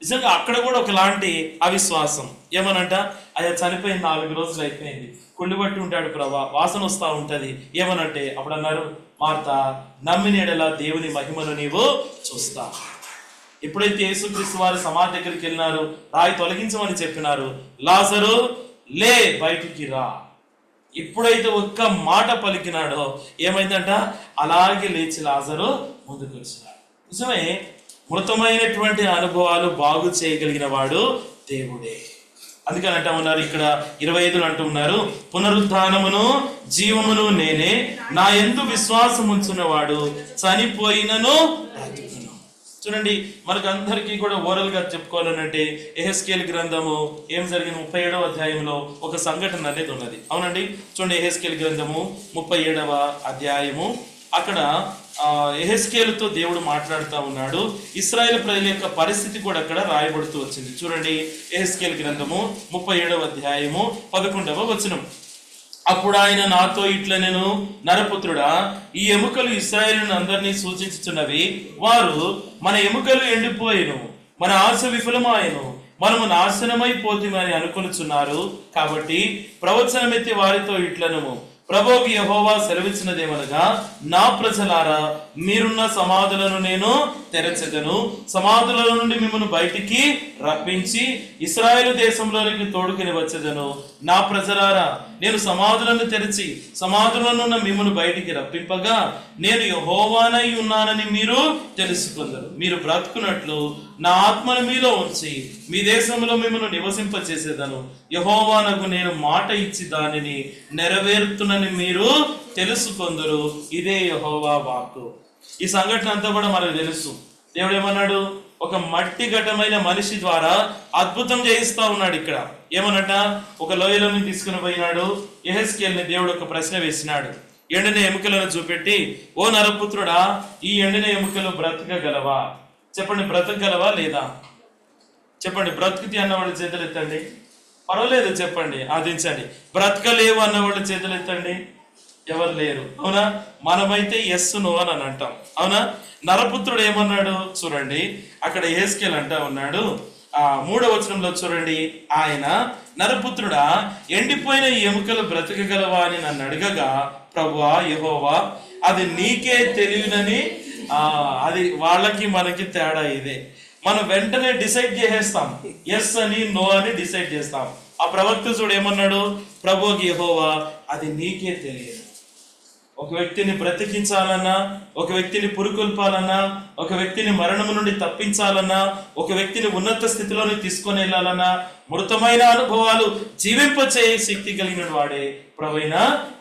నిజంగా అక్కడ కూడా ఒకలాంటి అవిశ్వాసం. ఏమనంట? అయ్యా చనిపోయిన 4 రోజులు అయిపోయింది, కుళ్ళి బట్టి ఉంటాడు ప్రభా, వాసన వస్తూ ఉంటది. ఏమనంటే అప్పుడు అన్నారు, మార్తా నమ్మినెడలా దేవుని మహిమను నీవు చూస్తా. ఎప్పుడైతే యేసుక్రీస్తు వారు సమాధి దగ్గరికి వెళ్ళినారు, రాయి తొలగించమని చెప్పినారు, లాజరు లే బయటికి రా, ఎప్పుడైతే ఒక్క మాట పలికినాడో ఏమైందంట? అలాగే లేచి లాజరు ముందుకు వచ్చినాడు. నిజమే, మృతమైనటువంటి అనుభవాలు బాగు చేయగలిగిన వాడు దేవుడే. అందుకని అంటా ఉన్నారు ఇక్కడ 25 అంటూ ఉన్నారు, పునరుద్ధానమును జీవమును నేనే, నా యందు విశ్వాసం ఉంచున్నవాడు చనిపోయినను బ్రతుకును. చూడండి, మనకు అందరికీ కూడా ఓరల్ గా చెప్పుకోవాలనంటే యెహెజ్కేలు గ్రంథము ఏం జరిగింది? 37వ అధ్యాయంలో ఒక సంఘటన అనేది ఉన్నది. అవునండి, చూడండి, యెహెజ్కేలు గ్రంథము 37వ అధ్యాయము. అక్కడ యెహెజ్కేలుతో దేవుడు మాట్లాడుతూ ఉన్నాడు. ఇశ్రాయేలు ప్రజల యొక్క పరిస్థితి కూడా అక్కడ రాయబడుతూ వచ్చింది. చూడండి, యెహెజ్కేలు గ్రంథము 37వ అధ్యాయము 11వ వచనం. అప్పుడు ఆయన నాతో ఇట్లా, నేను నరపుత్రుడా, ఈ ఎముకలు ఇశ్రాయేలును అందరినీ సూచించుచున్నవి. వారు మన ఎముకలు ఎండిపోయిను, మన ఆశ విఫలమాయను, మనము నాశనమైపోతామని అనుకొనుచున్నారు. కాబట్టి ప్రవచనమెత్తి వారితో ఇట్లను, ప్రభువుకి యెహోవా సెలవిచ్చినదేమనగా, నా ప్రజలారా, మీరున్న సమాధులను నేను తెరచెదను, సమాధుల నుండి మిమ్మల్ని బయటికి రప్పించి ఇశ్రాయేలు దేశంలోనికి తోడుకుని వచ్చేదను. నా ప్రజలారా, నేను సమాధులను తెరిచి సమాధులను మిమ్మల్ని బయటికి రప్పింపగా నేను యెహోవానై ఉన్నానని మీరు తెలుసుకుందరు. మీరు బ్రతుకున్నట్లు నా ఆత్మను మీలో ఉంచి మీ దేశంలో మిమ్మల్ని నివసింపచేసేదను. యెహోవానకు నేను మాట ఇచ్చి దానిని నెరవేరుతున్నని మీరు తెలుసుకొందరు. ఇదే యెహోవా వాక్కు. ఈ సంఘటన అంతా కూడా మనకు తెలుసు. దేవుడు ఏమన్నాడు? ఒక మట్టి ఘటమైన మనిషి ద్వారా అద్భుతం చేయిస్తా ఉన్నాడు. ఇక్కడ ఏమన్నట? ఒక లోయలను తీసుకుని పోయినాడు. యెహెజ్కేలుని దేవుడు ఒక ప్రశ్న వేసినాడు. ఎండిన ఎముకలను చూపెట్టి, ఓ నరపుత్రుడా, ఈ ఎండిన ఎముకలు బ్రతకగలవా? చెప్పండి, బ్రతకగలవా లేదా? చెప్పండి. బ్రతుకుతి అన్నవాళ్ళు చేతులు ఎత్తండి. పర్వాలేదు, చెప్పండి, ఆదించండి. బ్రతకలేవు అన్నవాళ్ళు చేతులు ఎత్తండి. ఎవరు లేరు, అవునా? మనమైతే ఎస్ నో అని అంటాం, అవునా? నరపుత్రుడు ఏమన్నాడు చూడండి, అక్కడ యెహెజ్కేలు అంటా ఉన్నాడు, 3వ వచనంలో చూడండి, ఆయన నరపుత్రుడా ఎండిపోయిన ఎముకలు బ్రతకగలవా అని నన్ను అడగగా, ప్రభువా యెహోవా అది నీకే తెలియనని. అది వాళ్ళకి మనకి తేడా ఇదే. మనం వెంటనే డిసైడ్ చేసేస్తాం, ఎస్ అని నో అని డిసైడ్ చేస్తాం. ఆ ప్రవక్త చూడు ఏమన్నాడు, ప్రభువుకి యెహోవా అది నీకే తెలియదు. ఒక వ్యక్తిని బ్రతికించాలన్నా, ఒక వ్యక్తిని పురుకొల్పాలన్నా, ఒక వ్యక్తిని మరణము నుండి తప్పించాలన్నా, ఒక వ్యక్తిని ఉన్నత స్థితిలోకి తీసుకొని వెళ్ళాలన్నా, మృతమైన అనుభవాలు జీవింపచేయ శక్తి కలిగిన వాడే ప్రభువైన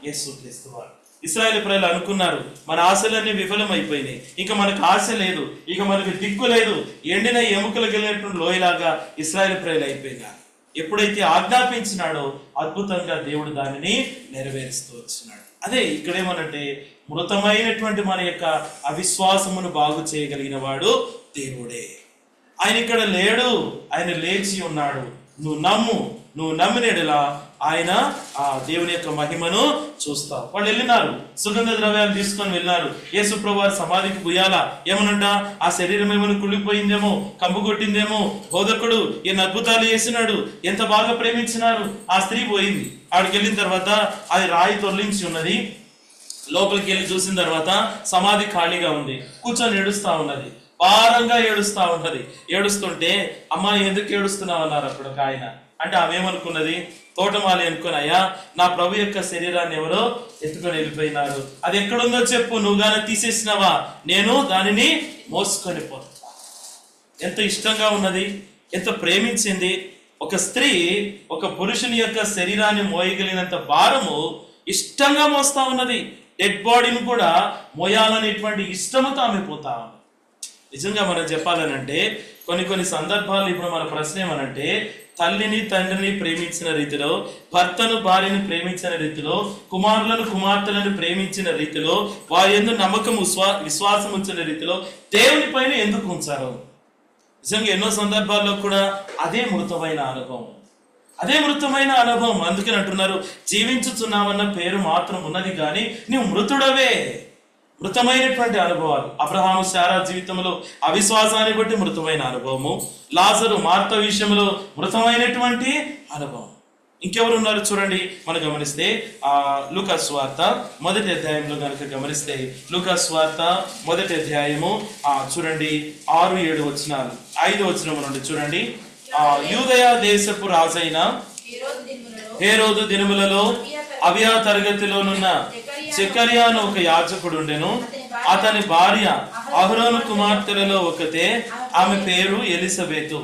యేసుక్రీస్తు వారు. ఇశ్రాయేలు ప్రజలు అనుకున్నారు, మన ఆశలన్నీ విఫలమైపోయినాయి, ఇక మనకు ఆశ లేదు, ఇక మనకు దిక్కు లేదు, ఎండిన ఎముకలు కలిగినటువంటి లోయలాగా ఇశ్రాయేలు ప్రజలు అయిపోయినారు. ఎప్పుడైతే ఆజ్ఞాపించినాడో అద్భుతంగా దేవుడు దానిని నెరవేరుస్తూ వచ్చినాడు. అదే ఇక్కడేమనంటే, మృతమైనటువంటి మన యొక్క అవిశ్వాసమును బాగు చేయగలిగిన వాడు దేవుడే. ఆయన ఇక్కడ లేడు, ఆయన లేచి ఉన్నాడు. నువ్వు నమ్మినలా ఆయన ఆ దేవుని యొక్క మహిమను చూస్తావు. వాళ్ళు వెళ్ళినారు, సుగంధ ద్రవ్యాలు తీసుకొని వెళ్ళినారు. యేసు ప్రభువారి సమాధికి పోయాలా, ఏమనంట ఆ శరీరం ఏమైనా కుళ్ళిపోయిందేమో, కంపు కొట్టిందేమో, బోధకుడు ఈయన అద్భుతాలు చేసినాడు, ఎంత బాగా ప్రేమించినారు. ఆ స్త్రీ పోయింది, ఆడికి వెళ్ళిన తర్వాత అది రాయి తొలగించి ఉన్నది. లోపలికి వెళ్ళి చూసిన తర్వాత సమాధి ఖాళీగా ఉంది, కూర్చొని ఏడుస్తా ఉన్నది, భారంగా ఏడుస్తా ఉన్నది. ఏడుస్తుంటే అమ్మాయి ఎందుకు ఏడుస్తున్నావు అన్నారు అప్పుడు ఒక ఆయన. అంటే ఆమె ఏమనుకున్నది, తోటమాలి అనుకుని, అయ్యా నా ప్రభు యొక్క శరీరాన్ని ఎవరో ఎత్తుకొని వెళ్ళిపోయినారు, అది ఎక్కడుందో చెప్పు, నువ్వు గానీ తీసేసినావా నేను దానిని మోసుకొని పోతా. ఎంత ఇష్టంగా ఉన్నది, ఎంత ప్రేమించింది. ఒక స్త్రీ ఒక పురుషుని యొక్క శరీరాన్ని మోయగలిగినంత భారము ఇష్టంగా మోస్తా ఉన్నది. డెడ్ బాడీని కూడా మోయాలనేటువంటి ఇష్టముతో ఆమె పోతా ఉన్నది. నిజంగా మనం చెప్పాలనంటే కొన్ని సందర్భాలు ఇప్పుడు మన ప్రశ్న ఏమనంటే, తల్లిని తండ్రిని ప్రేమించిన రీతిలో, భర్తను భార్యను ప్రేమించిన రీతిలో, కుమారులను కుమార్తెలను ప్రేమించిన రీతిలో, వారి యందు నమ్మకం విశ్వాసం ఉంచిన రీతిలో దేవుని పైన ఎందుకు ఉంచారు? నిజంగా ఎన్నో సందర్భాల్లో కూడా అదే మృతమైన అనుభవం, అదే మృతమైన అనుభవం. అందుకని అంటున్నారు, జీవించుచున్నావన్న పేరు మాత్రం ఉన్నది కానీ నువ్వు మృతుడవే. మృతమైనటువంటి అనుభవాలు. అబ్రహాము శారా జీవితంలో అవిశ్వాసాన్ని బట్టి మృతమైన అనుభవము, లాజరు మార్త విషయంలో మృతమైనటువంటి అనుభవం. ఇంకెవరు ఉన్నారు చూడండి, మనం గమనిస్తే లూకా సువార్త 1వ అధ్యాయంలో కనుక గమనిస్తే, లూకా సువార్త 1వ అధ్యాయము చూడండి 6-7 వచనాలు, 5వ వచనం నుండి చూడండి. యూదయ దేశపు రాజైన హేరోదు దినములలో అబియా తరగతిలోనున్న జకర్యాను ఒక యాజకుడు ఉండెను. అతని భార్య అహరోను కుమార్తెలలో ఒకతే, ఆమె పేరు ఎలిసబెతు.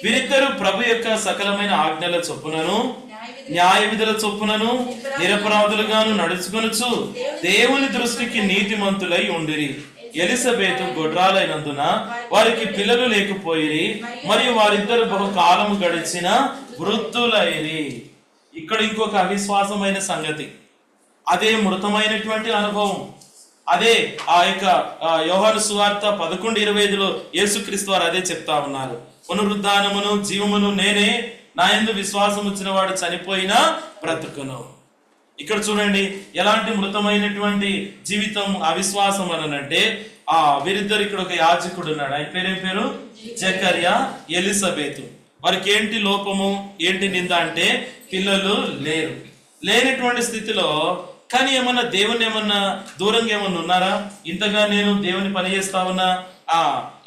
వీరిద్దరు ప్రభు యొక్క సకలమైన ఆజ్ఞల చొప్పునను న్యాయ విధుల చొప్పునను నిరపరాధులుగాను నడుచుకొనుచు దేవుని దృష్టికి నీతిమంతులై ఉండిరి. ఎలిసబెతు గొడ్రాలైనందున వారికి పిల్లలు లేకపోయిరి, మరియు వారిద్దరు బహుకాలము గడిచిన వృద్ధులైరి. ఇక్కడ ఇంకొక అవిశ్వాసమైన సంగతి, అదే మృతమైనటువంటి అనుభవం. అదే ఆ యొక్క యోహాను సువార్త 11:25లో యేసుక్రీస్తు వారు అదే చెప్తా ఉన్నారు, పునరుద్ధానమును జీవమును నేనే, నా యందు విశ్వాసం వచ్చిన వాడు చనిపోయినా బ్రతుకును. ఇక్కడ చూడండి ఎలాంటి మృతమైనటువంటి జీవితం, అవిశ్వాసం అనంటే వీరిద్దరు. ఇక్కడ ఒక యాజకుడు ఉన్నాడు, ఆయన పేరేం పేరు, జకర్యా, ఎలిసబెతు. వారికి ఏంటి లోపము, ఏంటి నింద అంటే పిల్లలు లేనటువంటి స్థితిలో. కానీ ఏమన్నా దేవుని ఏమన్నా దూరంగా ఏమన్నా ఉన్నారా? ఇంతగా నేను దేవుని పని చేస్తా ఉన్నా,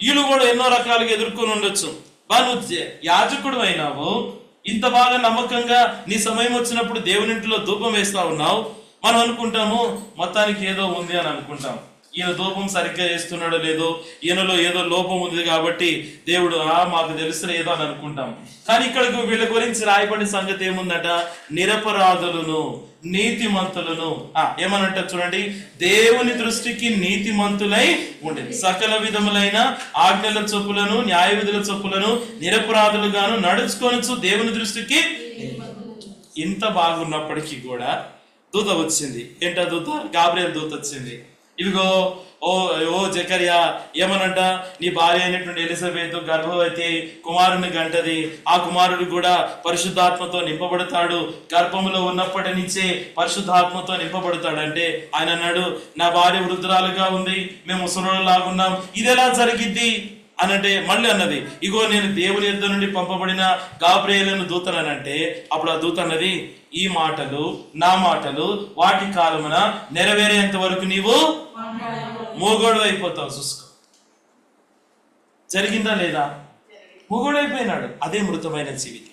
వీళ్ళు కూడా ఎన్నో రకాలుగా ఎదుర్కొని ఉండొచ్చు. నువ్వు యాజకుడు అయినావు, ఇంత బాగా నమ్మకంగా నీ సమయం వచ్చినప్పుడు దేవుని ఇంట్లో ధూపం వేస్తా ఉన్నావు. మనం అనుకుంటాము మొత్తానికి ఏదో ఉంది అని అనుకుంటాం, ఈయన ధూపం సరిగ్గా చేస్తున్నాడో లేదో, ఈయనలో ఏదో లోపం ఉంది కాబట్టి దేవుడు మాకు తెలుసు ఏదో అని అనుకుంటాం. కానీ ఇక్కడ వీళ్ళ గురించి రాయబడిన సంగతి ఏముందట, నిరపరాధులను నీతిమంతులను ఏమనంట చూడండి, దేవుని దృష్టికి నీతిమంతులై ఉండేది, సకల విధములైన ఆజ్ఞల చొప్పులను న్యాయ విధుల చొప్పులను నిరపరాధులుగాను నడుచుకొనొచ్చు దేవుని దృష్టికి. ఇంత బాగున్నప్పటికీ కూడా దూత వచ్చింది. ఏంటా దూత? గాబ్రియల్ దూత వచ్చింది. ఇవిగో ఓ జకర్యా, ఏమనంట, నీ భార్య అయినటువంటి ఎలిజబెతు గర్భవతి, కుమారుని గంటది, ఆ కుమారుడు కూడా పరిశుద్ధాత్మతో నింపబడతాడు, గర్భములో ఉన్నప్పటి నుంచే పరిశుద్ధాత్మతో నింపబడతాడు. అంటే ఆయన అన్నాడు, నా భార్య వృద్ధురాలుగా ఉంది, మేము ముసలోళ్ళలాగున్నాం, ఇది ఎలా జరిగిద్ది అనంటే మళ్ళీ అన్నది, ఇగో నేను దేవుని యొద్ద నుండి పంపబడిన గాబ్రియేలును దూతననంటే అప్పుడు ఆ దూత అన్నది, ఈ మాటలు నా మాటలు వాటి కాలమున నెరవేరేంత వరకు నీవు మూగోడు అయిపోతావు. చూసుకో, జరిగిందా లేదా? మూగోడు అయిపోయినాడు. అదే మృతమైన జీవితం.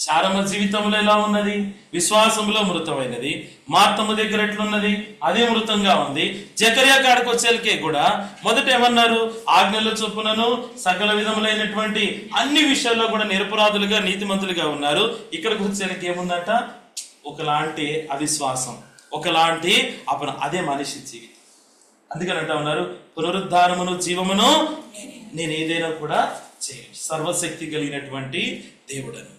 శారమ్మ జీవితంలో ఎలా ఉన్నది? విశ్వాసంలో మృతమైనది. మార్తమ్మ దగ్గర ఎట్లున్నది? అదే మృతంగా ఉంది. జకర్యా కాడికి వచ్చేకే కూడా మొదట ఏమన్నారు? ఆజ్ఞల చొప్పునను సకల విధములైనటువంటి అన్ని విషయాల్లో కూడా నిరపరాధులుగా నీతిమంతులుగా ఉన్నారు. ఇక్కడికి వచ్చేకి ఏముందట? ఒకలాంటి అవిశ్వాసం, ఒకలాంటి అదే మనిషి జీవితం. అందుకని అంటా ఉన్నారు, పునరుద్ధారమును జీవమును నేను ఏదైనా కూడా చేయను, సర్వశక్తి కలిగినటువంటి దేవుడను.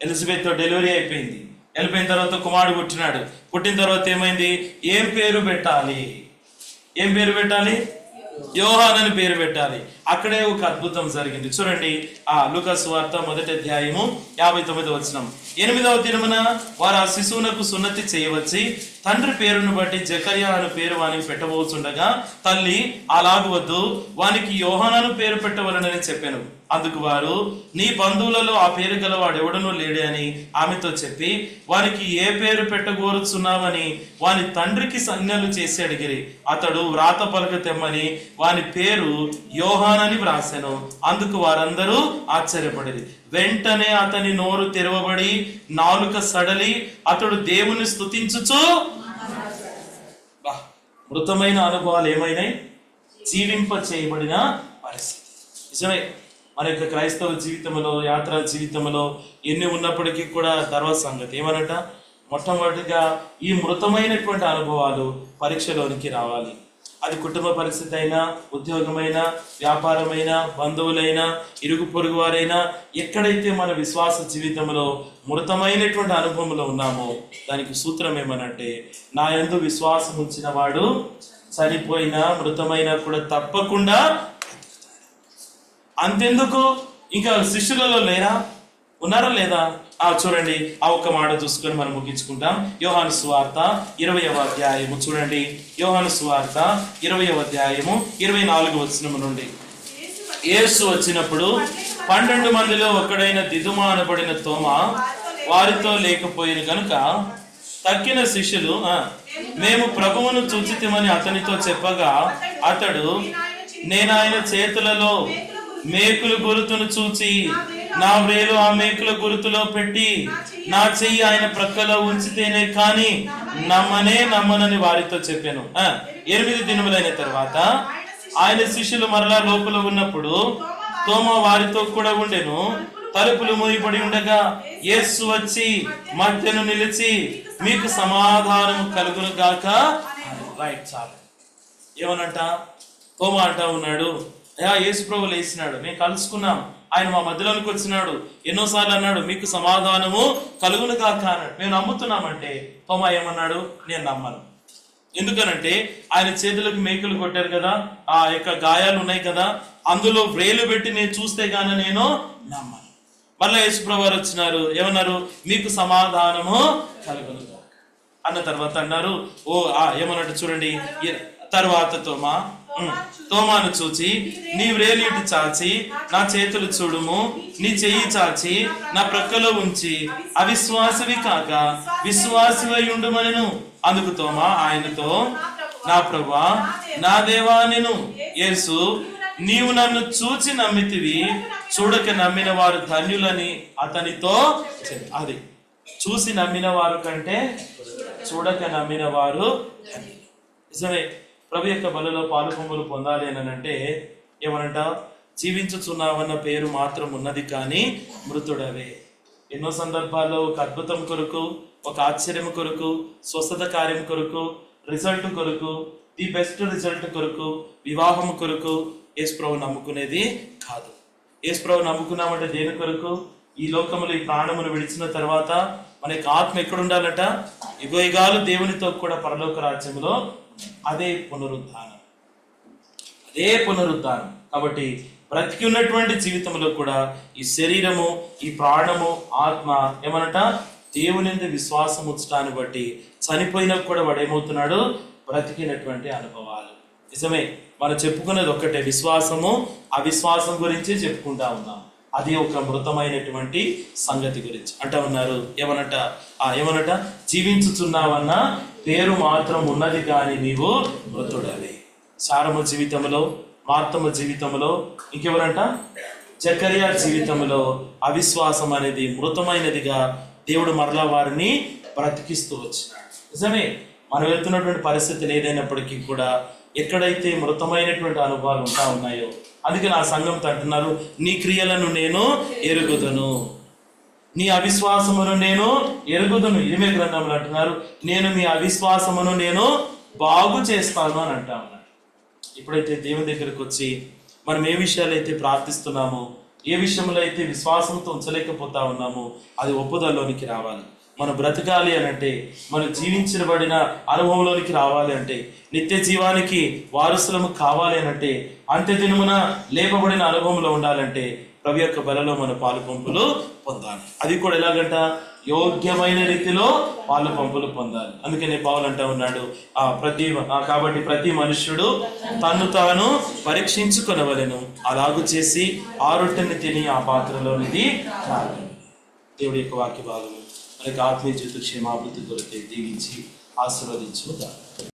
ఎలిజబెత్ డెలివరీ అయిపోయింది. వెళ్ళిపోయిన తర్వాత కుమారుడు పుట్టినాడు. పుట్టిన తర్వాత ఏమైంది? ఏం పేరు పెట్టాలి? ఏం పేరు పెట్టాలి? యోహాన్ అని పేరు పెట్టాలి. అక్కడే ఒక అద్భుతం జరిగింది. చూడండి, లూకా సువార్త 1వ అధ్యాయము 59వ వచనం. 8వ దినమున వారు ఆ శిశువునకు సున్నతి చేయవచ్చి తండ్రి పేరును బట్టి జకర్యా అని పేరు వానికి పెట్టబోతుండగా తల్లి, అలాగు వద్దు, వానికి యోహాను పేరు పెట్టవలనని చెప్పాను. అందుకు వారు, నీ బంధువులలో ఆ పేరు గలవాడు ఎవడనూ లేడే అని ఆమెతో చెప్పి, వారికి ఏ పేరు పెట్టగోరుచున్నామని వాని తండ్రికి సంజ్ఞలు చేసి అడిగిరి. అతడు వ్రాత పలక తెమ్మని వాని పేరు యోహాన్ అని వ్రాసెను. అందుకు వారందరూ ఆశ్చర్యపడిరి. వెంటనే అతని నోరు తెరవబడి నాలుక సడలి అతడు దేవుని స్తుతించుచు. మృతమైన అనుభవాలు ఏమైనాయి? జీవింప చేయబడిన పరిస్థితి. నిజమే, మన యొక్క క్రైస్తవ జీవితంలో, యాత్రా జీవితంలో ఎన్ని ఉన్నప్పటికీ కూడా తర్వాత సంగతి ఏమనట? మొట్టమొదటిగా ఈ మృతమైనటువంటి అనుభవాలు పరీక్షలోనికి రావాలి. అది కుటుంబ పరిస్థితి అయినా, ఉద్యోగమైనా, వ్యాపారమైనా, బంధువులైనా, ఇరుగు పొరుగు వారైనా, ఎక్కడైతే మన విశ్వాస జీవితంలో మృతమైనటువంటి అనుభవంలో ఉన్నామో దానికి సూత్రం ఏమనంటే, నా యందు విశ్వాసం ఉంచిన వాడు చనిపోయినా మృతమైనా కూడా తప్పకుండా. అంతెందుకు, ఇంకా శిష్యులలో లేరా? ఉన్నారా లేదా? చూడండి, ఆ ఒక్క మాట చూసుకొని మనం ముగించుకుంటాం. యోహాను సువార్త 20వ అధ్యాయము చూడండి. యోహాను సువార్త 20వ అధ్యాయము 24వ వచనం నుండి. యేసు వచ్చినప్పుడు 12 మందిలో ఒకడైన దిదుమ అనబడిన తోమా వారితో లేకపోయిన కనుక తక్కిన శిష్యులు, మేము ప్రభువును చూచితిమని అతనితో చెప్పగా అతడు, నేను ఆయన చేతులలో మేకుల గురుతును చూచి నా వ్రేలు ఆ మేకుల గురుతులో పెట్టి నా చెయ్యి ఆయన ప్రక్కలో ఉంచితేనే కాని నమ్మనని వారితో చెప్పాను. 8 దినములైన తర్వాత ఆయన శిష్యులు మరలా లోపల ఉన్నప్పుడు తోమా వారితో కూడా ఉండెను. తలుపులు మూయబడి ఉండగా యేసు వచ్చి మధ్యను నిలిచి, మీకు సమాధానం కలుగును గాక. రైట్, చాలు. ఏమనంట? తోమా అంటా ఉన్నాడు, యేసు ప్రభు లేచినాడు, మేము కలుసుకున్నాం, ఆయన మా మధ్యలోనికి వచ్చినాడు, ఎన్నోసార్లు అన్నాడు మీకు సమాధానము కలుగును కాక అన్నాడు. మేము నమ్ముతున్నామంటే తోమా ఏమన్నాడు? నేను నమ్మను. ఎందుకనంటే ఆయన చేతులకు మేకులు కొట్టారు కదా, ఆ యొక్క గాయాలు ఉన్నాయి కదా, అందులో వ్రేలు పెట్టి నేను చూస్తే గానీ నేను నమ్మను. మళ్ళీ యేసు ప్రభు వారు వచ్చినారు, ఏమన్నారు? మీకు సమాధానము కలుగును కాక అన్న తర్వాత అన్నారు, ఏమన్నట్టు చూడండి. తర్వాత తోమాను చూచి, నీ వ్రేలు ఇటు చాచి నా చేతులు చూడుము, నీ చెయ్యి చాచి నా ప్రక్కలో ఉంచి అవిశ్వాసివి కాక విశ్వాసివై ఉండుమనెను. అందుకు తోమా ఆయనతో, నా ప్రభువా నా దేవా అనెను. యేసు, నీవు నన్ను చూచి నమ్మితివి, చూడక నమ్మిన వారు ధన్యులని అతనితో. అది చూసి నమ్మిన వారు కంటే చూడక నమ్మిన వారు ధన్యులు. నిజమే, ప్రభు యొక్క బలలో పాలు పొంగులు పొందాలి అని అంటే ఏమనంట? జీవించుచున్నావన్న పేరు మాత్రం ఉన్నది కానీ మృతుడవే. ఎన్నో సందర్భాల్లో ఒక అద్భుతం కొరకు, ఒక ఆశ్చర్యం కొరకు, స్వస్థత కార్యం కొరకు, రిజల్ట్ కొరకు, ది బెస్ట్ రిజల్ట్ కొరకు, వివాహం కొరకు యేసు ప్రభు నమ్ముకునేది కాదు. యేసు ప్రభు నమ్ముకున్నామంటే దేని కొరకు? ఈ లోకములు ఈ ప్రాణమును విడిచిన తర్వాత మన యొక్క ఆత్మ ఎక్కడ ఉండాలట? యుగయుగాలు దేవునితో కూడా పరలోక రాజ్యంలో. అదే పునరుద్ధానం, అదే పునరుద్ధానం. కాబట్టి బ్రతికి ఉన్నటువంటి జీవితంలో కూడా ఈ శరీరము, ఈ ప్రాణము, ఆత్మ ఏమనట? దేవుని విశ్వాసం ఉంచడాన్ని బట్టి చనిపోయినా కూడా వాడు ఏమవుతున్నాడు? బ్రతికినటువంటి అనుభవాలు. నిజమే, మనం చెప్పుకునేది ఒక్కటే, విశ్వాసము అవిశ్వాసం గురించి చెప్పుకుంటా ఉన్నాం. అది ఒక మృతమైనటువంటి సంగతి గురించి అంటా ఉన్నారు. ఏమనట జీవించుచున్నావన్న పేరు మాత్రం ఉన్నది కానీ నీవు మృతుడవే. సారము జీవితంలో, మార్తమ్మ జీవితంలో, ఇంకెవరంట జకరియా జీవితంలో అవిశ్వాసం అనేది మృతమైనదిగా దేవుడు మరలా వారిని బ్రతికిస్తూ వచ్చినాడు. నిజమే, మనం వెళ్తున్నటువంటి పరిస్థితులు ఏదైనప్పటికీ కూడా ఎక్కడైతే మృతమైనటువంటి అనుభవాలు ఉంటా ఉన్నాయో, అందుకే నా సంఘంతో అంటున్నారు, నీ క్రియలను నేను ఎరుగుదును, నీ అవిశ్వాసమును నేను ఎరుగుదును. ఇరిమియా గ్రంథంలో అంటున్నారు, నేను మీ అవిశ్వాసమును నేను బాగు చేస్తాను అని అంటా ఉన్నాడు. ఇప్పుడైతే దేవుని దగ్గరకు వచ్చి మనం ఏ విషయాలు అయితే ప్రార్థిస్తున్నామో, ఏ విషయంలో అయితే విశ్వాసంతో ఉంచలేకపోతా ఉన్నామో అది ఒప్పుదలలోనికి రావాలి. మనం బ్రతకాలి అని అంటే, మనం జీవించబడిన అనుభవంలోనికి రావాలి అంటే, నిత్య జీవానికి వారసులము కావాలి అని అంటే, అంత్య దినమున లేపబడిన అనుభవంలో ఉండాలంటే ప్రభు యొక్క బలలో మన పాలు పంపులు పొందాలి. అది కూడా ఎలాగంట, యోగ్యమైన రీతిలో పాలు పంపులు పొందాలి. అందుకనే పౌలు అంటా ఉన్నాడు, కాబట్టి ప్రతి మనుష్యుడు తన్ను తాను పరీక్షించుకొనవలెను, అలాగు చేసి ఆ రొట్టెని తిని ఆ పాత్రలోనిది తాగాలి. దేవుడి యొక్క వాక్య భాగము మనకి ఆత్మీయ జీవిత క్షేమాభివృద్ధి కొరకై దీవించి ఆశీర్వదించును.